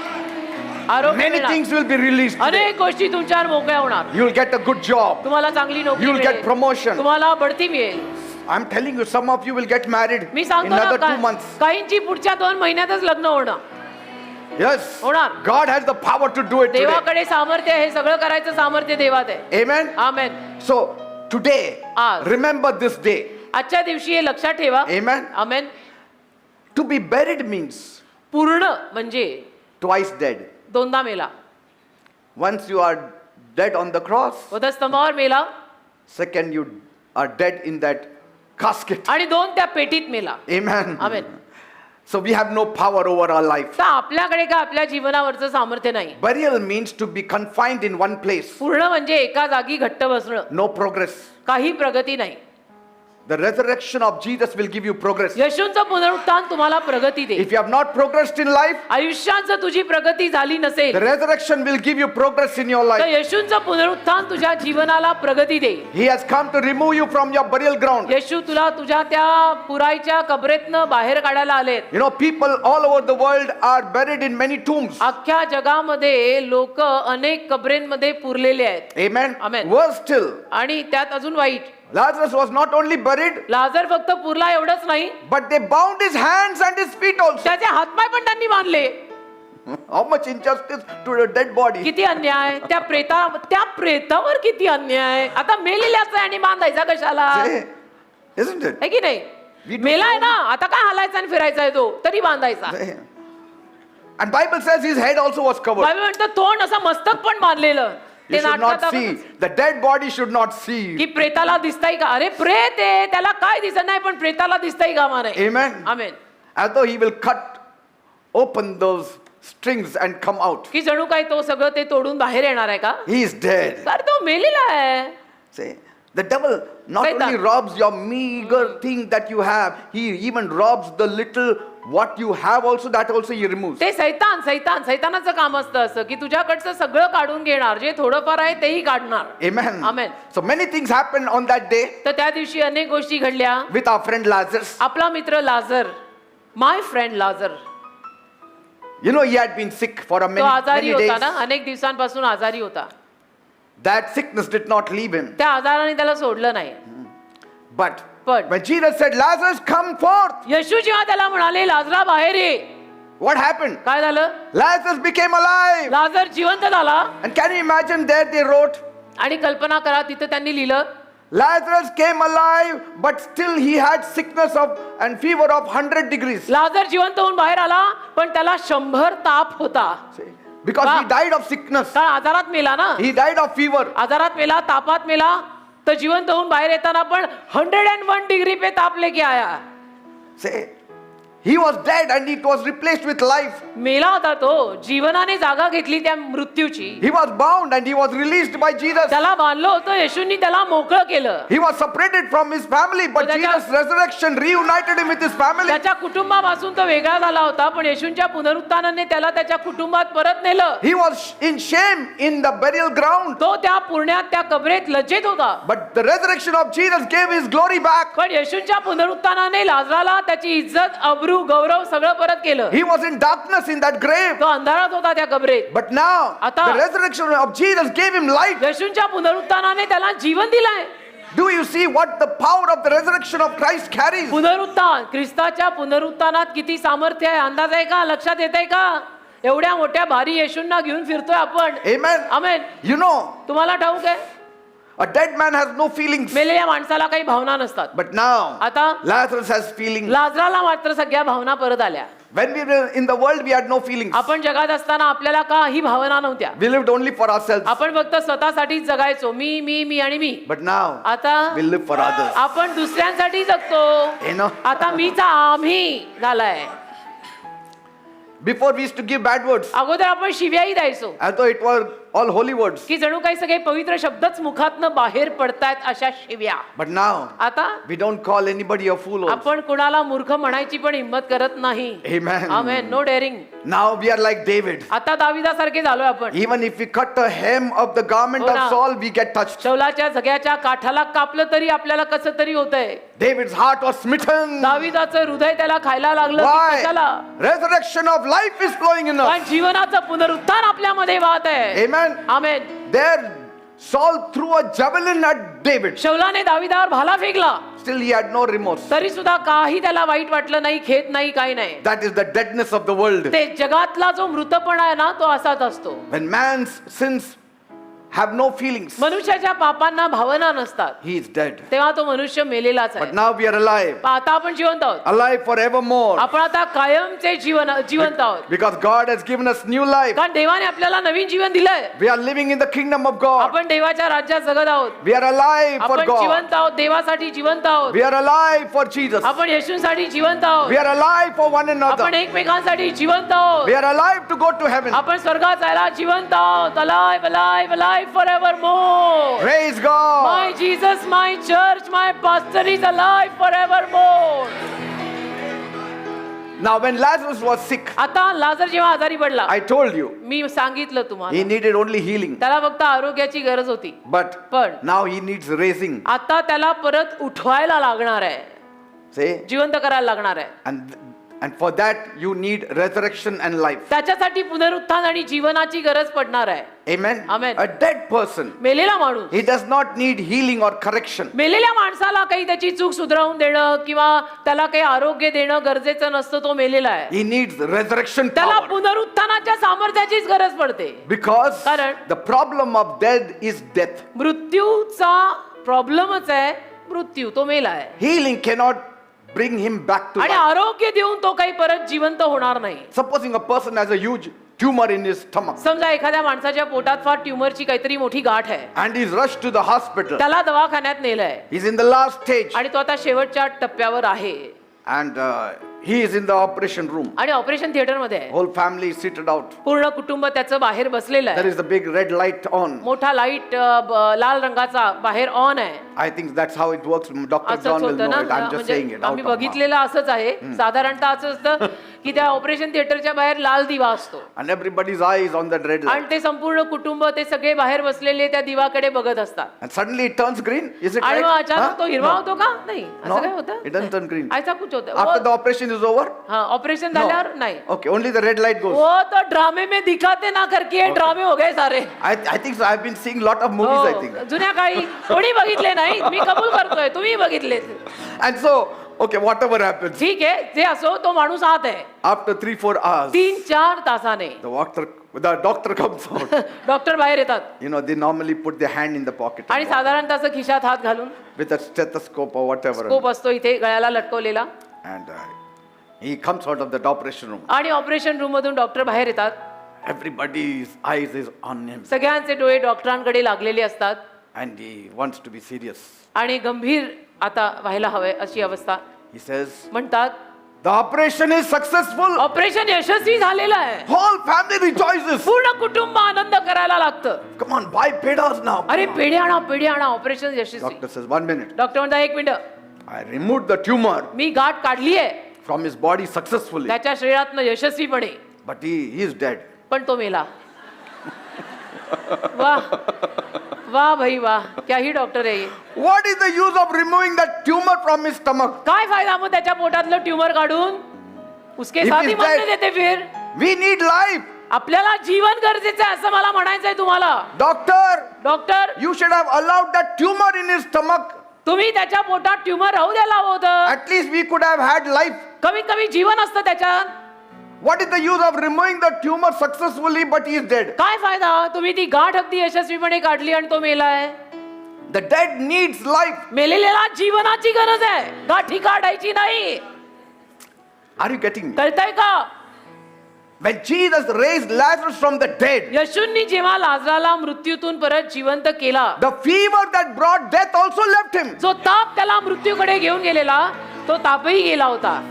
आरोग्य Many मिळणार. things will be released today. अनेक गोष्टी तुमच्यावर मोकळ्या होणार. You will get a good job. तुम्हाला चांगली नोकरी You will get मिळेल, promotion. तुम्हाला बढती मिळेल. I'm telling you, some of you will get married me in सांगतो another 2 ना, months. काहींची पुढच्या 2 महिन्यातच लग्न होणं. Yes. होणार. God has the power to do it today. देवाकडे सामर्थ्य आहे, सगळं करायचं सामर्थ्य देवात आहे. Amen. आमेन. So today, आज. remember this day. आजच्या दिवशी हे लक्षात ठेवा. Amen. Amen. To be buried means पूर्ण म्हणजे twice dead. दोनदा मेला. Once you are dead on the cross, वधस्तंभावर मेला second you are dead in that casket. आणि 2 त्या पेटीत मेला. Amen. Amen. So we have no power over our life. तर आपल्याकडे का आपल्या जीवनावरचं सामर्थ्य नाही. Burial means to be confined in one place. पूर्ण म्हणजे एका जागी घट्ट बसणं, No progress. काही प्रगती नाही. The resurrection of Jesus will give you progress. येशूंचं पुनरुत्थान तुम्हाला प्रगती दे. If you have not progressed in life, आयुष्यात जर तुझी प्रगती झाली the नसेल resurrection will give you progress in your तर life. येशूंचं पुनरुत्थान तुझ्या जीवनाला प्रगती दे. He has come to remove you from your burial ground. येशू तुला तुझ्या त्या पुराईच्या कबरेतनं बाहेर काढायला आलेत. You know, people all over the world are buried in many tombs. अख्ख्या जगामध्ये लोक अनेक कबरेंमध्ये पुरलेले आहेत. Amen. Amen. Worse still, आणि त्यात अजून वाईट, Lazarus was not only buried, लाजर फक्त पुरला एवढंच नाही, but they bound his hands and his feet also. त्याचे हातपाय पण त्यांनी बांधले. How much injustice to a dead body. किती अन्याय त्या प्रेतावर किती अन्याय. आता मेलेल्याच आहे आणि बांधायचा कशाला, Say, isn't it? है की नाही. We do मेलाय so ना, आता काय हालायचा आणि फिरायचा आहे तो, तरी बांधायचा. Say. And Bible says his head also was covered. Bible म्हणतं तोंड असं मस्तक पण बांधलेलं. You ते should not नाटकात see. The dead body should not see. की प्रेताला दिसताय का. अरे प्रेत आहे, त्याला काय दिसत नाही, पण प्रेताला दिसताय का मा नाही. Amen. Amen. As though he will cut open those strings and come out. की जणू काय तो सगळं ते तोडून बाहेर येणार आहे का? He is dead. तर तो मेलेला आहे. See, the devil not Satan. only robs your meager thing that you have, he even robs the little what you have also, that also he removes. ते सैतानाचं काम असतं असं की तुझ्याकडचं सगळं काढून घेणार, जे थोडंफार आहे तेही काढणार. Amen. Amen. So many things happened on that day तर त्या दिवशी अनेक गोष्टी घडल्या. with our friend Lazarus. आपला मित्र लाजर, माय फ्रेंड लाजर, You know, he had been sick for a तो many, आजारी many होता days. ना, अनेक दिवसांपासून आजारी होता. That sickness did not leave him. त्या आजाराने त्याला सोडलं नाही. But But- when Jesus said, Lazarus, come forth, येशू जेव्हा त्याला म्हणाले लाजरा बाहेर ये, what happened? काय झालं? Lazarus became alive. लाजर जिवंत झाला. And can you imagine there they wrote, आणि कल्पना करा तिथे त्यांनी लिहिलं Lazarus came alive, but still he had sickness of and fever of 100 degrees. लाजर जिवंत होऊन बाहेर आला पण त्याला 100 ताप होता. See? Because he died of sickness. कारण आजारात मेला ना, He died of fever. आजारात मेला, तापात मेला. तर जिवंत होऊन बाहेर येताना पण 101 डिग्री पे ताप लेके आया. See, he was dead and it was replaced with life. मेला होता तो, जीवनाने जागा घेतली त्या मृत्यूची. He was bound and he was released by Jesus. त्याला बांधलं होतं, येशूंनी त्याला मोकळं केलं. He was separated from his family, but So Jesus' resurrection reunited him with his family. त्याच्या कुटुंबापासून तो वेगळा झाला होता, पण येशूंच्या पुनरुत्थानाने त्याला त्याच्या कुटुंबात परत नेलं. He was in shame in the burial ground, तो त्या पुण्यात त्या कबरेत लज्जित होता. but the resurrection of Jesus gave his glory back. पण येशूंच्या पुनरुत्थानाने लाजराला त्याची इज्जत, अब्रू, गौरव सगळं परत केलं. He was in darkness in that grave, तो अंधारात होता त्या कबरेत. but now आता- the resurrection of Jesus gave him light. येशूंच्या पुनरुत्थानाने त्याला जीवन दिलंय. Do you see what the power of the resurrection of Christ carries? पुनरुत्थान, ख्रिस्ताच्या पुनरुत्थानात किती सामर्थ्य आहे, अंदाज आहे का? लक्षात येत आहे का? एवढ्या मोठ्या भारी येशूंना घेऊन फिरतोय आपण. Amen. आमेन. You know, तुम्हाला ठाऊक आहे, a dead man has no feelings, मेलेल्या माणसाला काही भावना नसतात. but now आता Lazarus has feelings. लाजराला मात्र सगळ्या भावना परत आल्या. When we were in the world, we had no feelings. आपण जगात असताना आपल्याला काही भावना नव्हत्या. We lived only for ourselves. आपण फक्त स्वतःसाठीच जगायचो, मी मी मी आणि मी. But now आता we live for others. आपण दुसऱ्यांसाठी जगतो. You know, आता मीचा आम्ही झालाय. before we used to give bad words, अगोदर आपण शिव्याही द्यायचो as though it were all holy words. की जणू काही सगळे पवित्र शब्दच मुखातनं बाहेर पडतायत अशा शिव्या. But now आता we don't call anybody a fool. Also. आपण कुणाला मूर्ख म्हणायची पण हिंमत करत नाही. Amen. Amen. No daring. Now we are like David. आता दाविदासारखे झालोय आपण. Even if we cut the hem of the garment हो ना. of Saul, we get touched. शौलाच्या झग्याच्या काठाला कापलं तरी आपल्याला कसं तरी होतंय. David's heart was smitten. दाविदाचं हृदय त्याला खायला लागलं. की कशाला? Why? Resurrection of life is flowing in us. पण जीवनाचं पुनरुत्थान आपल्यामध्ये वाहत आहे. Amen. Amen. There, Saul threw a javelin at David. शौलाने दाविदावर भाला फेकला, Still, he had no remorse. तरी सुद्धा काही त्याला वाईट वाटलं नाही, खेद नाही, काही नाही. That is the deadness of the world. ते जगातला जो मृतपणा आहे ना, तो असाच असतो. When man's sins have no feelings, मनुष्याच्या पापांना भावना नसतात, he is dead. तेव्हा तो मनुष्य मेलेलाच आहे. But now we are alive. आता आपण जिवंत आहोत. Alive forevermore. आपण आता कायमचे जिवंत आहोत. Because God has given us new life. कारण देवाने आपल्याला नवीन जीवन दिलंय. We are living in the kingdom of God. आपण देवाच्या राज्यात जगत आहोत. We are alive for आपण God. जिवंत आहोत, देवासाठी जिवंत आहोत. We are alive for Jesus. आपण येशूंसाठी जिवंत आहोत. We are alive for one आपण another. एकमेकांसाठी जिवंत आहोत. We are alive to go to heaven. आपण स्वर्गात जायला जिवंत आहोत. Alive, alive, alive forevermore. Praise God. My Jesus, my church, my pastor is alive forevermore. Now, when Lazarus was sick, आता लाजर जेव्हा आजारी पडला, I told you, मी सांगितलं तुम्हाला, he needed only healing. त्याला फक्त आरोग्याची गरज होती. But पण now he needs raising. आता त्याला परत उठवायला लागणार आहे, See? जिवंत करायला लागणार आहे. And for that you need resurrection and life. त्याच्यासाठी पुनरुत्थान आणि जीवनाची गरज पडणार आहे. Amen. Amen. A dead person, मेलेला माणूस, he does not need healing or correction. मेलेल्या माणसाला काही त्याची चूक सुधारवून देणं किंवा त्याला काही आरोग्य देणं गरजेचं नसतं. तो मेलेला आहे, He needs resurrection त्याला power. पुनरुत्थानाच्या सामर्थ्याचीच गरज पडते. Because कारण the problem of death is death. मृत्यूचा प्रॉब्लेमच आहे मृत्यू. तो मेला आहे Healing cannot bring him back to आणि life. आरोग्य देऊन तो काही परत जिवंत होणार नाही. Supposing a person has a huge tumor in his stomach समजा एखाद्या माणसाच्या पोटात फार ट्यूमरची काहीतरी मोठी गाठ आहे, and he's rushed to the hospital. त्याला दवाखान्यात नेलंय He's in the last stage आणि तो आता शेवटच्या टप्प्यावर आहे. and He is in the operation room. आणि ऑपरेशन थिएटर मध्ये आहे. Whole family is seated out. पूर्ण कुटुंब त्याचं बाहेर बसलेलं There आहे. is the big red light on. मोठा लाईट लाल रंगाचा बाहेर ऑन आहे. I think that's how it works. Dr. असंच John will होतं know ना, it. I'm just saying म्हणजे it. आम्ही out of mouth. बघितलेलं असंच आहे. साधारणतः असं असतं की त्या ऑपरेशन थिएटरच्या बाहेर लाल दिवा असतो And everybody's eyes on that red आणि light. ते संपूर्ण कुटुंब ते सगळे बाहेर बसलेले त्या दिवाकडे बघत असतात. And suddenly it turns green. Is it आणि right? मग अचानक Huh? तो हिरवा No. होतो का? नाही, No, असं काय होतं? it doesn't turn green. ऐसा कुछ होता After the operation is over? हाँ ऑपरेशन No. झाल्यावर नाही. Okay, only the red light goes. वो तो ड्रामे में दिखाते ना करके ये ड्रामे हो गए सारे. I think so. I've been seeing lot of movies, I think. हो, जुन्या काळी कोणी बघितले नाही, मी कबूल करतोय, तुम्ही बघितले. And so, okay, whatever happens, ठीक आहे, जे असो तो माणूस आत आहे. after 3-4 hours, 3-4 तासाने the doctor comes out. Doctor बाहेर येतात You know, they normally put their hand in the pocket आणि साधारणतः असं खिशात हात घालून with a stethoscope or whatever. Scope असतो इथे गळ्याला लटकवलेला And he comes out of that operation room. आणि ऑपरेशन रूम मधून डॉक्टर बाहेर येतात. Everybody's eyes is on him. सगळ्यांचे डोळे डॉक्टरांकडे लागलेले असतात And he wants to be serious. आणि गंभीर आता व्हायला हवंय अशी अवस्था. He says, म्हणतात the operation is successful. Operation यशस्वी झालेलं आहे. Whole family rejoices. पूर्ण कुटुंब आनंद करायला लागतं. Come on, buy pedas now. अरे पेढे आणा ऑपरेशन यशस्वी. Doctor says, 1 minute. डॉक्टर म्हणतात 1 minute, I removed the tumor मी गाठ काढली आहे from his body successfully. त्याच्या शरीरातनं यशस्वीपणे, But he is dead. पण तो मेला. वाह वाह भाई वाह, क्या ही डॉक्टर आहे. What is the use of removing that tumor from his stomach? काय फायदा मग त्याच्या पोटातलं ट्यूमर काढून? उसके If साथ ही he's मरने dead. देते फिर. We need life. आपल्याला जीवन गरजेचं आहे असं मला म्हणायचंय तुम्हाला. Doctor, doctor, you should have allowed that tumor in his stomach. तुम्ही त्याच्या पोटात ट्यूमर राहू द्यायला हवं होतं. At least we could have had life. कमीत कमी जीवन असतं त्याच्यात. What is the use of removing the tumor successfully but he is dead? काय फायदा, तुम्ही ती गाठ अगदी यशस्वीपणे काढली आणि तो मेलाय. The dead needs life. मेलेल्याला जीवनाची गरज आहे, गाठी काढायची नाही. Are you getting me? कळतंय का? When Jesus raised Lazarus from the dead, येशूंनी जेव्हा लाजराला मृत्यूतून परत जिवंत केला, the fever that brought death also left him. जो ताप त्याला मृत्यूकडे घेऊन गेलेला तो तापही गेला होता.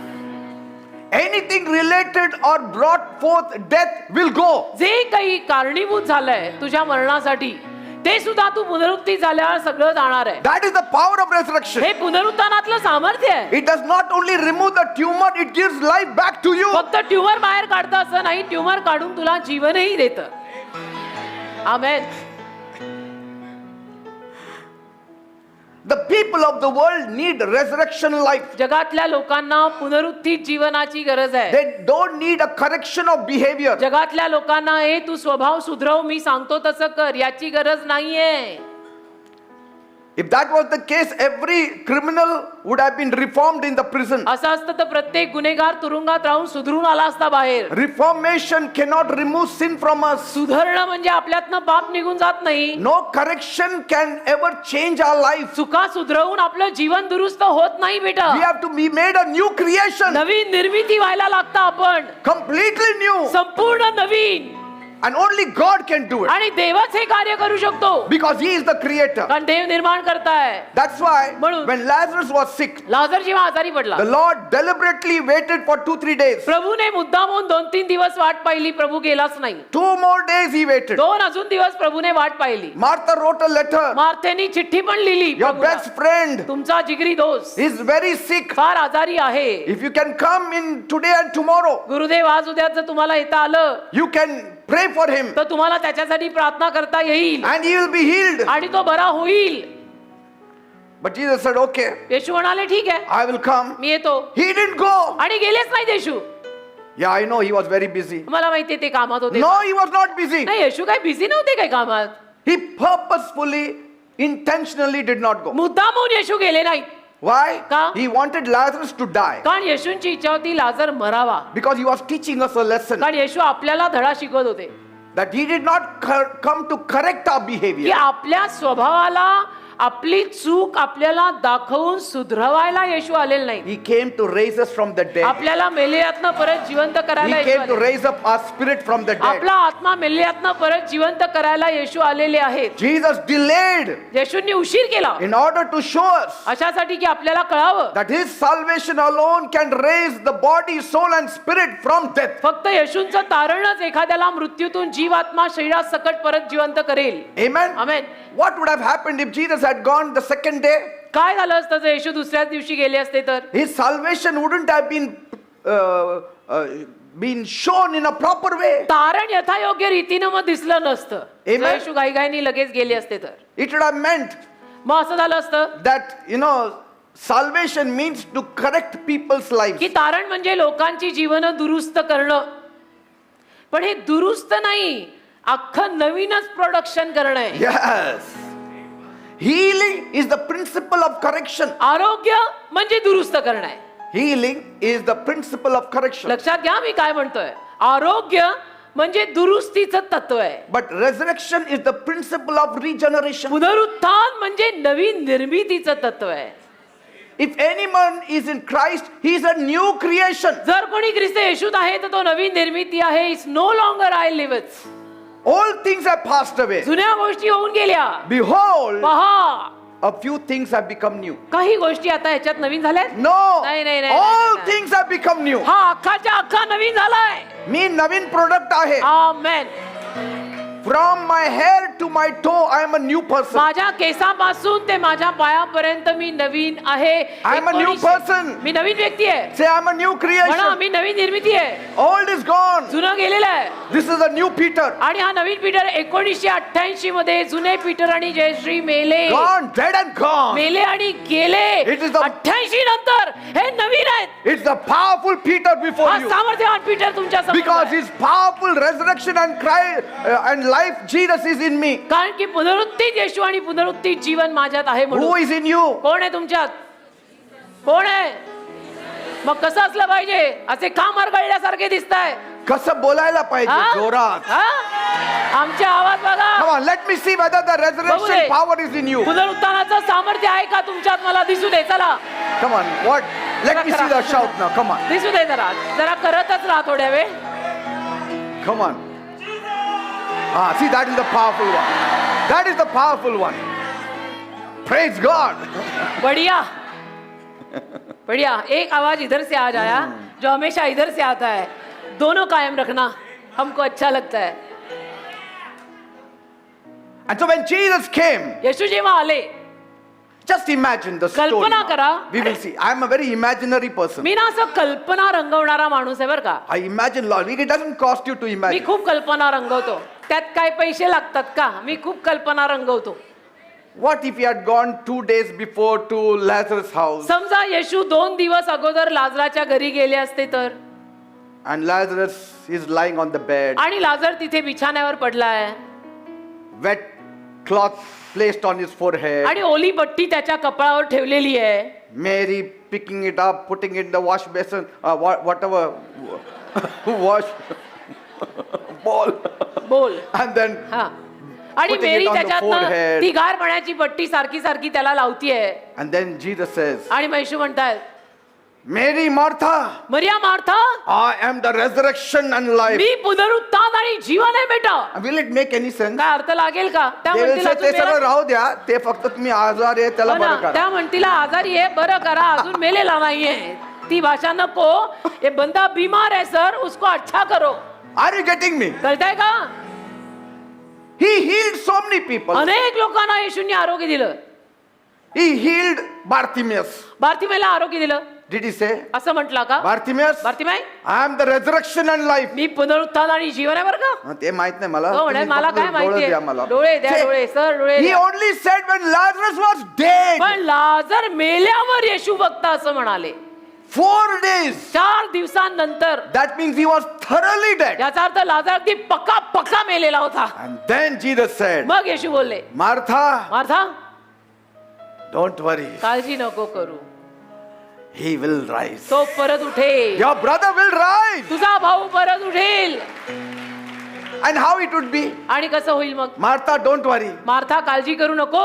Anything related or brought forth death will go. जे काही कारणीभूत झालंय तुझ्या मरणासाठी ते सुद्धा तू पुनरुत्थी झाल्यावर सगळं जाणार आहे. That is the power of resurrection. हे पुनरुत्थानातलं सामर्थ्य आहे. It does not only remove the tumor, it gives life back to you. फक्त ट्यूमर बाहेर काढतं असं नाही, ट्यूमर काढून तुला जीवनही देतं. आमेन. The people of the world need resurrection life. जगातल्या लोकांना पुनरुत्थित जीवनाची गरज आहे. They don't need a correction of behavior. जगातल्या लोकांना हे तू स्वभाव सुधरव, मी सांगतो तसं कर, याची गरज नाहीये. If that was the case, every criminal would have been reformed in the prison. असं असतं तर प्रत्येक गुन्हेगार तुरुंगात राहून सुधरून आला असता बाहेर. Reformation cannot remove sin from us. सुधारणं म्हणजे आपल्यातनं पाप निघून जात नाही. No correction can ever change our life. चुका सुधरवून आपलं जीवन दुरुस्त होत नाही बेटा. We have to be made a new creation. नवीन निर्मिती व्हायला लागतं आपण, Completely new. संपूर्ण नवीन. And only God can do it. आणि देवच हे कार्य करू शकतो, Because He is the creator. कारण देव निर्माण करताय. That's why म्हणून when Lazarus was sick, लाजर जेव्हा आजारी पडला, the Lord deliberately waited for 2-3 days. प्रभूने मुद्दामून 2-3 दिवस वाट पाहिली, प्रभू गेलाच नाही. 2 more days He waited. 2 अजून दिवस प्रभूने वाट पाहिली. Martha wrote a letter. मार्थेनी चिठ्ठी पण लिहिली, Your प्रभूला, best friend तुमचा जिगरी दोस्त is very sick. फार आजारी आहे. If you can come in today and tomorrow, Gurudev आज उद्या जर तुम्हाला येता आलं you can pray for him तर तुम्हाला त्याच्यासाठी प्रार्थना करता येईल and he will be healed. आणि तो बरा होईल. But Jesus said, okay, येशू म्हणाले ठीक आहे, I will come. मी येतो. He didn't go. आणि गेलेच नाही येशू. Yeah, I know he was very busy. मला माहितीये ते कामात होते. No, he was not busy. नाही, येशू काय बिझी नव्हते काय कामात. He purposefully, intentionally did not go. मुद्दामून येशू गेले नाही. Why? का? He wanted Lazarus to die. कारण येशूंची इच्छा होती लाजर मरावा. Because he was teaching us a lesson कारण येशू आपल्याला धडा शिकवत होते that he did not come to correct our की behavior. आपल्या स्वभावाला आपली चूक आपल्याला दाखवून सुधरवायला येशू आलेला नाही. He came to raise us from the dead. आपल्याला मेलेल्यातनं परत जिवंत करायला He येशू came to आले. raise up our spirit from the dead. आपला आत्मा मेलेल्यातनं परत जिवंत करायला येशू आलेले आहेत. Jesus delayed येशूंनी उशीर केला in order to show us अशासाठी की आपल्याला कळावं that his salvation alone can raise the body, soul and spirit from death. फक्त येशूंचं तारणच एखाद्याला मृत्यूतून जीवात्मा शरीरात सकट परत जिवंत करेल. Amen. Amen. What would have happened if Jesus had gone the second day? काय झालं असतं जर येशू दुसऱ्याच दिवशी गेले असते तर? His salvation wouldn't have been shown in a proper way. तारण यथायोग्य रीतीनं मग दिसलं नसतं. Amen. जर येशू घाईघाईने लगेच गेले असते तर It would have meant मग असं झालं असतं that, salvation means to correct people's lives. की तारण म्हणजे लोकांची जीवन दुरुस्त करणं. पण हे दुरुस्त नाही, अख्खं नवीनच प्रोडक्शन करणं आहे. Yes. Healing is the principle of correction. आरोग्य म्हणजे दुरुस्त करणं आहे. Healing is the principle of correction. लक्षात घ्या मी काय म्हणतोय. आरोग्य म्हणजे दुरुस्तीचं तत्व आहे. But resurrection is the principle of regeneration. पुनरुत्थान म्हणजे नवीन निर्मितीचं तत्व आहे. If anyone is in Christ, he is a new creation. जर कोणी ख्रिस्त येशूत आहे तर तो नवीन निर्मिती आहे. It's no longer I live. All things have passed away. जुन्या गोष्टी होऊन गेल्या. Behold, पहा a few things have become new. काही गोष्टी आता ह्याच्यात नवीन झाल्यात. No, नाही, नाही, नाही, all नाही. things have become new. हा अख्खाच्या अख्खा नवीन झालाय. मी नवीन प्रोडक्ट आहे. आमेन. From my hair to my toe, I am a new person. माझ्या केसापासून ते माझ्या पायापर्यंत मी नवीन आहे. I am a new 1900 person. मी नवीन व्यक्ती आहे. Say, I am a new म्हणा creation. मी नवीन निर्मिती आहे. Old is gone. जुनं गेलेलं आहे. This is a new Peter. आणि हा नवीन पीटर 1988 मध्ये जुने पीटर आणि जयश्री मेले. Gone, dead and gone. मेले आणि गेले. It is the- 88 नंतर हे नवीन आहेत. It's the powerful Peter before हा you. सामर्थ्यवान पीटर तुमच्या समोर Because आहे. his powerful resurrection and and life, Jesus is in me. कारण की पुनरुत्थित येशू आणि पुनरुत्थित जीवन माझ्यात आहे Who म्हणून. is in you? कोण आहे तुमच्यात? कोण आहे? मग कसं असलं पाहिजे? असे का मरगळल्यासारखे दिसताय? कसं बोलायला पाहिजे हा? जोरात. हा? आमचे आवाज बघा. Come on, let me see whether the बघू resurrection they. power is in you. पुनरुत्थानाचं सामर्थ्य आहे का तुमच्यात? मला दिसू दे. चला Come on, what? Let me see the shout now. Come on, दिसू दे. जरा करतच राहा थोड्या वेळ. come on. See, that is the powerful one. That is the powerful one. Praise God. बढ़िया बढ़िया. एक आवाज इधर से आ जाया जो हमेशा इधर से आता है. दोनों कायम रखना, हमको अच्छा लगता है. And so when Jesus came, येशू जेव्हा आले, just imagine the story. कल्पना now. करा. We will see. I am a very imaginary person. मी ना असं कल्पना रंगवणारा माणूस आहे बरं का. I imagine lot. It doesn't cost you to me imagine. खूप कल्पना रंगवतो. त्यात काय पैसे लागतात का? मी खूप कल्पना रंगवतो. What if he had gone 2 days before to Lazarus' house समजा येशू 2 दिवस अगोदर लाजराच्या घरी गेले असते तर, and Lazarus is lying on the bed, आणि लाजर तिथे बिछाण्यावर पडलाय wet cloth placed on his forehead, आणि ओली पट्टी त्याच्या कपाळावर ठेवलेली आहे. Mary picking it up, putting it in the wash basin, whatever, wash bowl, बोल. and then हा. आणि Putting it Mary on the त्याच्यातनं forehead. ती गार पाण्याची पट्टी सारखी सारखी त्याला लावतीये. and then Jesus says, आणि म्हैशू म्हणतायत, Mary, Martha, Maria Martha, I am the resurrection and life. मी पुनरुत्थान आणि जीवन आहे बेटा. Will it make any sense? काय अर्थ लागेल का? त्या They will म्हणतील say, अजून ते सगळं मेला- राहू द्या, ते फक्त तुम्ही आजार आहे त्याला हो बरं ना, करा. त्या म्हणतील आजारी आहे बरं करा, अजून मेलेला नाहीये. ती भाषा नको. ये बंदा बीमार है सर, उसको अच्छा करो. Are you getting me? कळताय का? He healed so many people. अनेक लोकांना येशूंनी आरोग्य दिलं. He healed Bartimaeus. बार्तिमेला आरोग्य दिलं. Did he say? असं म्हटलं का? Bartimaeus, बार्तिमाई, I am the resurrection and life. मी पुनरुत्थान आणि जीवन आहे बरं का? ते माहित नाही मला. हो म्हणे, तुम्ही मला फक्त काय डोळे माहितीये? द्या मला. डोळे द्या, Say, डोळे सर, डोळे He द्या. only said when Lazarus was dead. पण लाजर मेल्यावर येशू फक्त असं म्हणाले. 4 days. 4 दिवसांनंतर. That means he was thoroughly dead. याचा अर्थ लाजर अगदी पक्का पक्का मेलेला होता. And then Jesus said, मग येशू बोलले, Martha, मार्था, don't worry. काळजी नको करू, He will rise. तो परत उठेल. Your brother will rise. तुझा भाऊ परत उठेल. And how it would be? आणि कसं होईल मग? Martha, don't worry. मार्था, काळजी करू नको.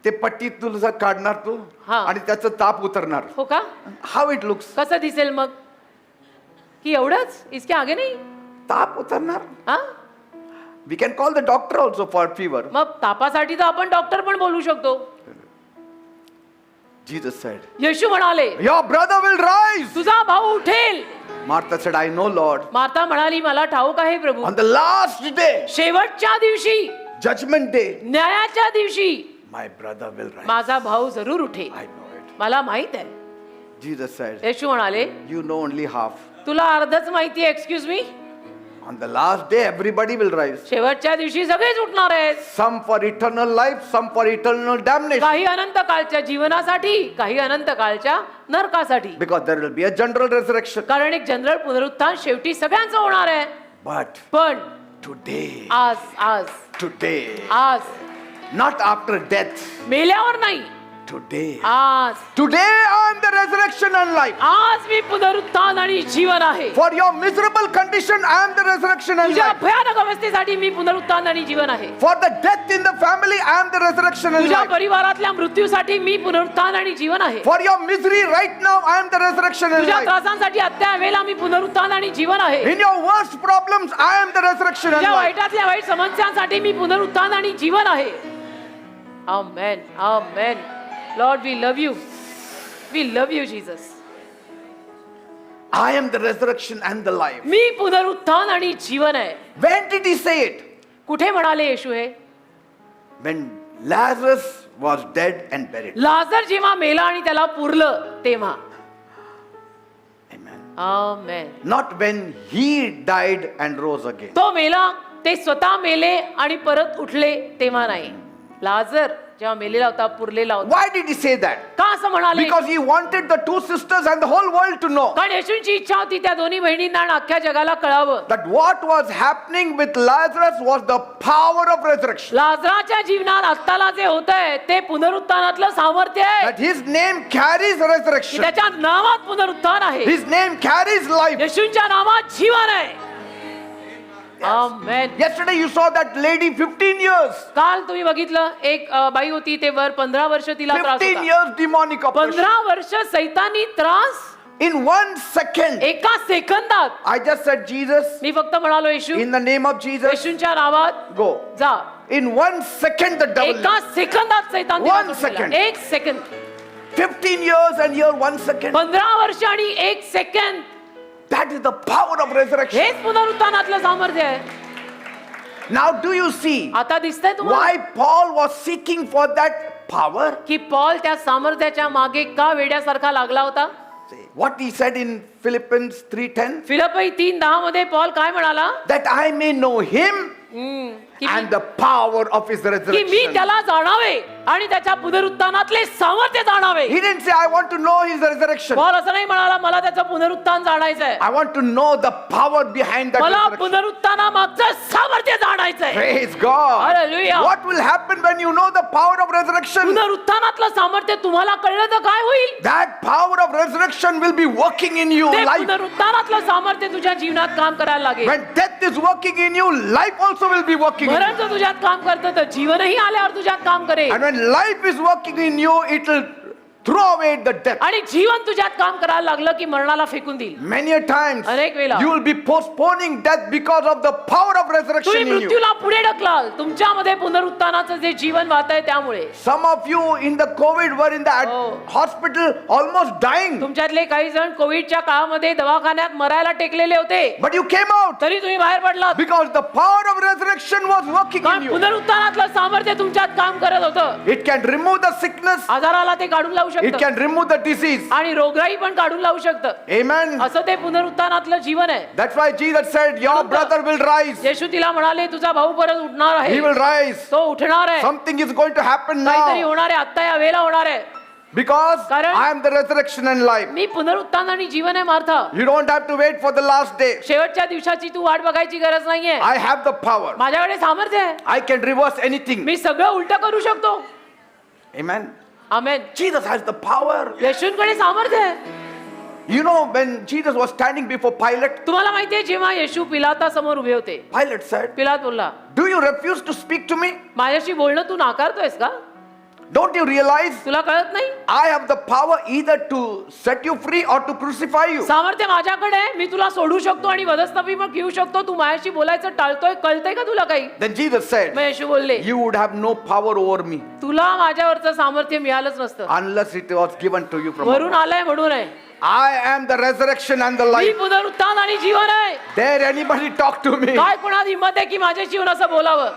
ते पट्टी तुला काढणार तू हा. आणि त्याचं ताप उतरणार. हो का? How it looks. कसं दिसेल मग? की एवढंच, इसके आगे नाही? ताप उतरणार. हा, we can call the doctor also for fever. मग तापासाठी तर आपण डॉक्टर पण बोलू शकतो. जीसस सेड, येशू म्हणाले your brother will rise. तुझा भाऊ उठेल. Martha said, I know, Lord. माता म्हणाली मला ठाऊक आहे प्रभू. On the last day, शेवटच्या दिवशी, judgment day, न्यायाच्या दिवशी my brother will rise. माझा भाऊ जरूर उठेल. I know it. मला माहित आहे. Jesus said, येशू म्हणाले you know only half. तुला अर्धच माहिती आहे. Excuse me. On the last day, everybody will rise. शेवटच्या दिवशी सगळेच उठणार आहेत. Some for eternal life, some for eternal damnation. काही अनंत काळच्या जीवनासाठी, काही अनंत काळच्या नरकासाठी. Because there will be a general resurrection. कारण एक जनरल पुनरुत्थान शेवटी सगळ्यांचं होणार आहे. But पण today, आज आज, not after death, मेल्यावर नाही, today. आज Today I am the resurrection and life. आज मी पुनरुत्थान आणि जीवन आहे. For your miserable condition, I am the resurrection and तुझ्या life. भयानक अवस्थेसाठी मी पुनरुत्थान आणि जीवन आहे. For the death in the family, I am the resurrection and तुझ्या life. परिवारातल्या मृत्यूसाठी मी पुनरुत्थान आणि जीवन आहे. For your misery right now, I am the resurrection and तुझ्या life. त्रासांसाठी आत्ता वेळेला मी पुनरुत्थान आणि जीवन आहे. In your worst problems, I am the resurrection and तुझ्या life. वाईटातल्या वाईट समस्यांसाठी मी पुनरुत्थान आणि जीवन आहे. Amen, amen. Lord, we love you. We love you Jesus. I am the resurrection and the life. मी पुनरुत्थान आणि जीवन आहे. When did he say it? कुठे म्हणाले येशू हे? When Lazarus was dead and buried. लाजर जेव्हा मेला आणि त्याला पुरलं तेव्हा. Amen. Amen. Not when he died and rose again. तो मेला, ते स्वतः मेले आणि परत उठले तेव्हा नाही. लाजर जेव्हा मेलेला होता, पुरलेला होता. Why did he say that? का असं म्हणाले? Because he wanted the two sisters and the whole world to know कारण येशूंची इच्छा होती त्या दोन्ही बहिणींना आणि अख्ख्या जगाला कळावं. that what was happening with Lazarus was the power of resurrection. लाजराच्या जीवनात आत्ताला जे होतंय ते पुनरुत्थानातलं सामर्थ्य आहे. That his name carries की resurrection. त्याच्या नावात पुनरुत्थान आहे. His name carries life. येशूंच्या नावात जीवन आहे. आमेन. Yesterday you saw that lady 15 years. काल तुम्ही बघितलं एक बाई होती, ते वर 15 वर्ष तिला त्रास 15 होता. years demonic oppression. 15 वर्ष सैतानी त्रास. In 1 second. एका सेकंदात. I just said Jesus. मी फक्त म्हणालो येशू. In the name of Jesus. येशूंच्या नावात Go. जा. In 1 second the devil. एका सेकंदात सैतान तिला 1 सुटलेला. second. एक second. 15 years and here 1 second. 15 वर्ष आणि एक second. That is the power of resurrection. हेच पुनरुत्थानातलं सामर्थ्य आहे. Now do you see आता दिसतंय तुम्हाला why Paul was seeking for that power? की पॉल त्या सामर्थ्याच्या मागे का वेड्यासारखा लागला होता? What he said in Philippians 3:10, फिलिप्पी 3:10 मध्ये पॉल काय म्हणाला? that I may know him की and the power of his me resurrection. त्याला जाणावे आणि त्याच्या पुनरुत्थानातले सामर्थ्य जाणावे. He didn't say I want to know his resurrection. Paul असं नाही म्हणाला मला त्याचं पुनरुत्थान जाणायचंय. I want to know the power behind that मला resurrection. पुनरुत्थानामागचं सामर्थ्य जाणायचंय. Praise God. Hallelujah. What will happen when you know the power of resurrection? पुनरुत्थानातलं सामर्थ्य तुम्हाला कळलं तर काय होईल? That power of resurrection will be working in you. ते Life. पुनरुत्थानातलं सामर्थ्य तुझ्या जीवनात काम करायला लागेल. When death is working in you, life also will be working in you. मरण जर तुझ्यात काम करतं तर जीवनही आल्यावर तुझ्यात काम करेल. And when life is working in you, it will throw away the death. आणि जीवन तुझ्यात काम करायला लागलं की मरणाला फेकून देईल. Many a times अनेक वेळा you will be postponing death because of the power of तुम्ही resurrection in you. मृत्यूला पुढे ढकलाल तुमच्यामध्ये पुनरुत्थानाचं जे जीवन वाहत आहे त्यामुळे. Some of you in the COVID were in the Oh. hospital almost dying, तुमच्यातले काही जण कोविडच्या काळामध्ये दवाखान्यात मरायला टेकलेले होते, but you came out तरी तुम्ही बाहेर पडलात. because the power of resurrection was working in कारण you. पुनरुत्थानातलं सामर्थ्य तुमच्यात काम करत होतं. It can remove the sickness, आजाराला ते काढून लावू it शकतं can remove the disease. आणि रोगराई पण काढून लावू शकतं. Amen. असं ते पुनरुत्थानातलं जीवन आहे. That's why Jesus said, your brother will rise. येशू तिला म्हणाले तुझा भाऊ परत उठणार आहे. He will rise. तो उठणार आहे. Something is going to happen काहीतरी now होणार आहे. आता या वेळेला होणार आहे. because कारण- I am the resurrection and life. मी पुनरुत्थान आणि जीवन आहे Martha. You don't have to wait for the last day. शेवटच्या दिवसाची तू वाट बघायची गरज नाहीये. I have the power. माझ्याकडे सामर्थ्य आहे. I can reverse anything. मी सगळं उलट करू शकतो. Amen. Amen. Jesus has the power. येशूंकडे सामर्थ्य आहे. You know, when Jesus was standing before Pilate, तुम्हाला माहितीये जेव्हा येशू पिलाता समोर उभे होते, Pilate said, पिलात बोलला do you refuse to speak to me? माझ्याशी बोलणं तू नाकारतोयस का? Don't you realize तुला कळत नाही? I have the power either to set you free or to crucify you? सामर्थ्य माझ्याकडे आहे. मी तुला सोडू शकतो आणि वधस्तंभी मग घेऊ शकतो. तू माझ्याशी बोलायचं टाळतोय. कळतंय का तुला काही? Then Jesus said, मग येशू बोलले, you would have no power over me तुला माझ्यावरचं सामर्थ्य मिळालंच नसतं. unless it was given to you from वरून above. आलंय म्हणून आहे. I am the resurrection and the me life. पुनरुत्थान आणि जीवन आहे. Dare anybody talk to me? काय कोणाला हिंमत आहे की माझ्याशी येऊन असं बोलावं?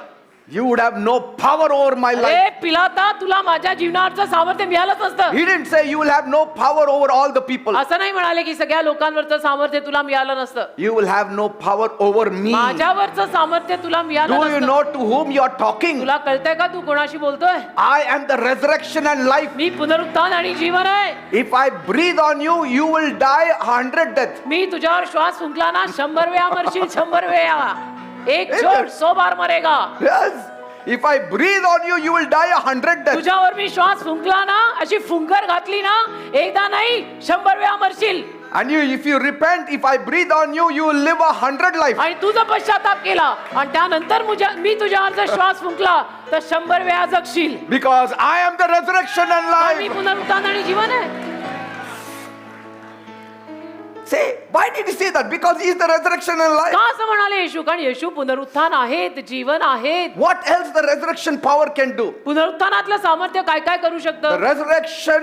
You would have no power over my life. अरे पिलाता, तुला माझ्या जीवनावरचं सामर्थ्य मिळालंच नसतं. He didn't say you will have no power over all the people. असं नाही म्हणाले की सगळ्या लोकांवरचं सामर्थ्य तुला मिळालं नसतं. You will have no power over me. माझ्यावरचं सामर्थ्य तुला मिळालं Do you नसतं. know to whom you are talking? तुला कळतंय का तू कोणाशी बोलतोय? I am the resurrection and life. मी पुनरुत्थान आणि जीवन आहे. If I breathe on you, you will die 100 deaths. मी तुझ्यावर श्वास फुंकला ना 100 वेळा मरशील. 100 वेळा. एक छोड़ 100 बार मरेगा. Yes. If I breathe on you, you will die 100 deaths. तुझ्यावर मी श्वास फुंकला ना, अशी फुंकर घातली ना, एकदा नाही 100 वेळा मरशील. And if you repent, if I breathe on you, you will live 100 life. आणि तुझा पश्चाताप केला आणि त्यानंतर मी तुझ्यावर जर श्वास फुंकला तर 100 वेळा जगशील. Because I am the resurrection and कारण मी life. पुनरुत्थान आणि जीवन आहे. Say, why did he say that? Because he is the resurrection and life. का असं म्हणाले येशू? कारण येशू पुनरुत्थान आहेत, जीवन आहेत. What else the resurrection power can do? पुनरुत्थानातलं सामर्थ्य काय काय करू The शकतं? resurrection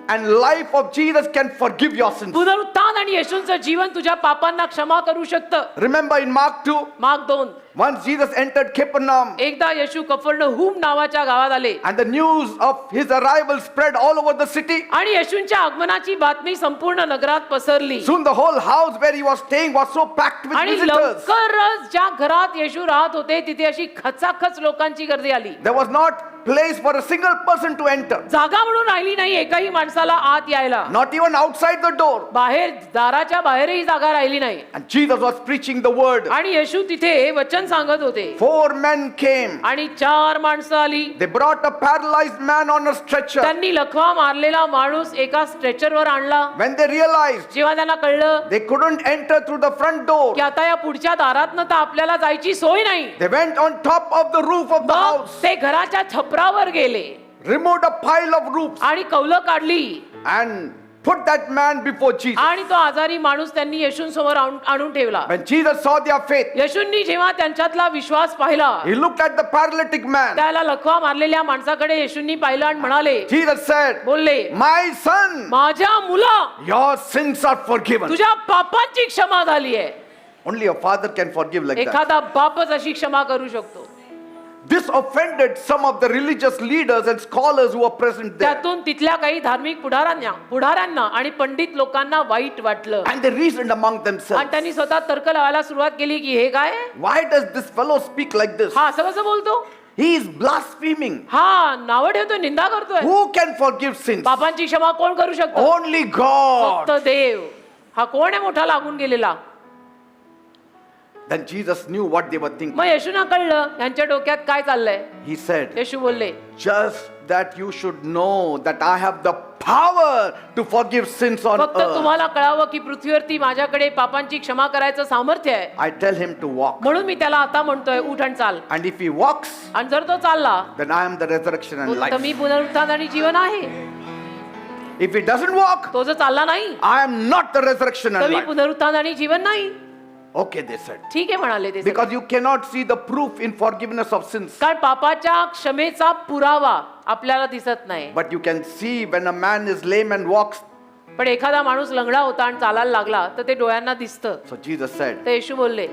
and life of Jesus can forgive your sins. पुनरुत्थान आणि येशूंचं जीवन तुझ्या पापांना क्षमा करू शकतं. Remember in Mark 2, mark 2, once Jesus entered Capernaum एकदा येशू कफरनहूम नावाच्या गावात आले and the news of his arrival spread all over the city. आणि येशूंच्या आगमनाची बातमी संपूर्ण नगरात पसरली. Soon the whole house where he was staying was so packed with आणि visitors. लवकरच ज्या घरात येशू राहत होते तिथे अशी खचाखच लोकांची गर्दी आली. There was not place for a single person to enter. जागा म्हणून राहिली नाही एकाही माणसाला आत यायला. Not even outside the door. बाहेर दाराच्या बाहेरही जागा राहिली नाही. And Jesus was preaching the word. आणि येशू तिथे वचन सांगत होते. 4 men came. आणि 4 माणसं आली. They brought a paralyzed man on a stretcher. त्यांनी लखवा मारलेला माणूस एका स्ट्रेचरवर आणला. When they realized जेव्हा त्यांना कळलं they couldn't enter through the front door, की आता या पुढच्या दारातनं तर आपल्याला जायची सोय नाही, they went on top of the roof of the मग house, ते घराच्या छपरावर गेले removed a pile of roofs, आणि कौलं काढली and put that man before Jesus. आणि तो आजारी माणूस त्यांनी येशूंसमोर आणून ठेवला. When Jesus saw their faith, येशूंनी जेव्हा त्यांच्यातला विश्वास पाहिला, he looked at the paralytic man. त्याला लखवा मारलेल्या माणसाकडे येशूंनी पाहिलं आणि म्हणाले, Jesus said, बोलले, my son, माझ्या मुला, your sins are forgiven. तुझ्या पापांची क्षमा झाली आहे. Only a father can forgive like that. एखादा बापच अशी क्षमा करू शकतो. This offended some of the religious leaders and scholars who were present there. त्यातून तिथल्या काही धार्मिक पुढाऱ्यांना आणि पंडित लोकांना वाईट वाटलं And they reasoned among आणि themselves, त्यांनी स्वतः तर्क लावायला सुरुवात केली की हे काय आहे? why does this fellow speak like this? हा असं कसं बोलतो? He is blaspheming. हा नावं ठेवतोय, निंदा करतोय. Who can forgive sins? पापांची क्षमा कोण करू शकतो? Only God. फक्त देव. हा कोण आहे मोठा लागून गेलेला? Then Jesus knew what they were thinking. मग येशूना कळलं यांच्या डोक्यात काय चाललंय. He said, येशू बोलले, just that you should know that I have the power to forgive sins on फक्त earth. तुम्हाला कळावं की पृथ्वीवरती माझ्याकडे पापांची क्षमा करायचं सामर्थ्य आहे. I tell him to walk. म्हणून मी त्याला आता म्हणतोय उठ आणि चाल. And if he walks, आणि जर तो चालला then I am the resurrection and तर life. मी पुनरुत्थान आणि जीवन आहे. If he doesn't walk, तो जर चालला नाही I am not the resurrection तर and मी life. पुनरुत्थान आणि जीवन नाही. Okay, they said. ठीक आहे म्हणाले ते सगळे. Because you cannot see the proof in forgiveness of sins. कारण पापाच्या क्षमेचा पुरावा आपल्याला दिसत नाही. But you can see when a man is lame and walks. पण एखादा माणूस लंगडा होता आणि चालायला लागला तर ते डोळ्यांना दिसतं. So Jesus said, तर येशू बोलले,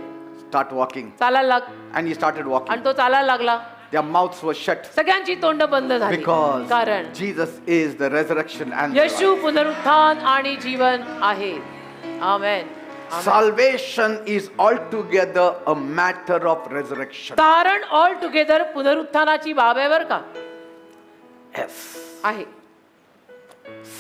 start walking. चालायला लाग. And he started walking. आणि तो चालायला लागला. Their mouths were shut. सगळ्यांची तोंड बंद झाली. Because कारण Jesus is the resurrection and the Yeshu life. पुनरुत्थान आणि जीवन आहे. आमेन. Salvation is altogether a matter of resurrection. तारण ऑल टुगेदर पुनरुत्थानाची बाब आहे बरं का. Yes. आहे.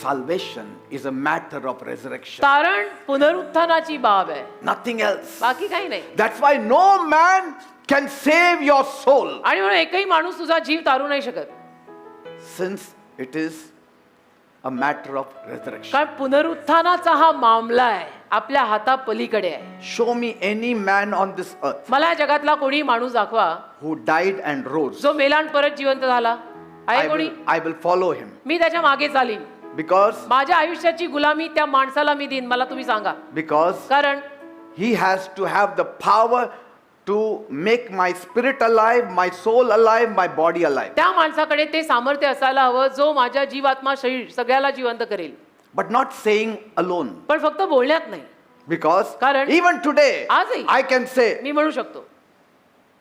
Salvation is a matter of resurrection. तारण पुनरुत्थानाची बाब आहे, Nothing else. बाकी काही नाही. That's why no man can save your soul. आणि म्हणून एकही माणूस तुझा जीव तारू नाही शकत. Since it is a matter of resurrection. कारण पुनरुत्थानाचा हा मामला आहे, आपल्या हाता पलीकडे आहे. Show me any man on this earth मला या जगातला कोणी माणूस दाखवा who died and rose जो मेला आणि परत जिवंत झाला. आहे कोणी? I will follow him. मी त्याच्या मागे चालीन. Because माझ्या आयुष्याची गुलामी त्या माणसाला मी देईन. मला तुम्ही सांगा. कारण he has to have the power to make my spirit alive, my soul alive, my body alive. त्या माणसाकडे ते सामर्थ्य असायला हवं जो माझ्या जीवात्मा शरीर सगळ्याला जिवंत करेल. But not saying alone. पण फक्त बोलण्यात नाही. Because कारण even today आजही I can say मी म्हणू शकतो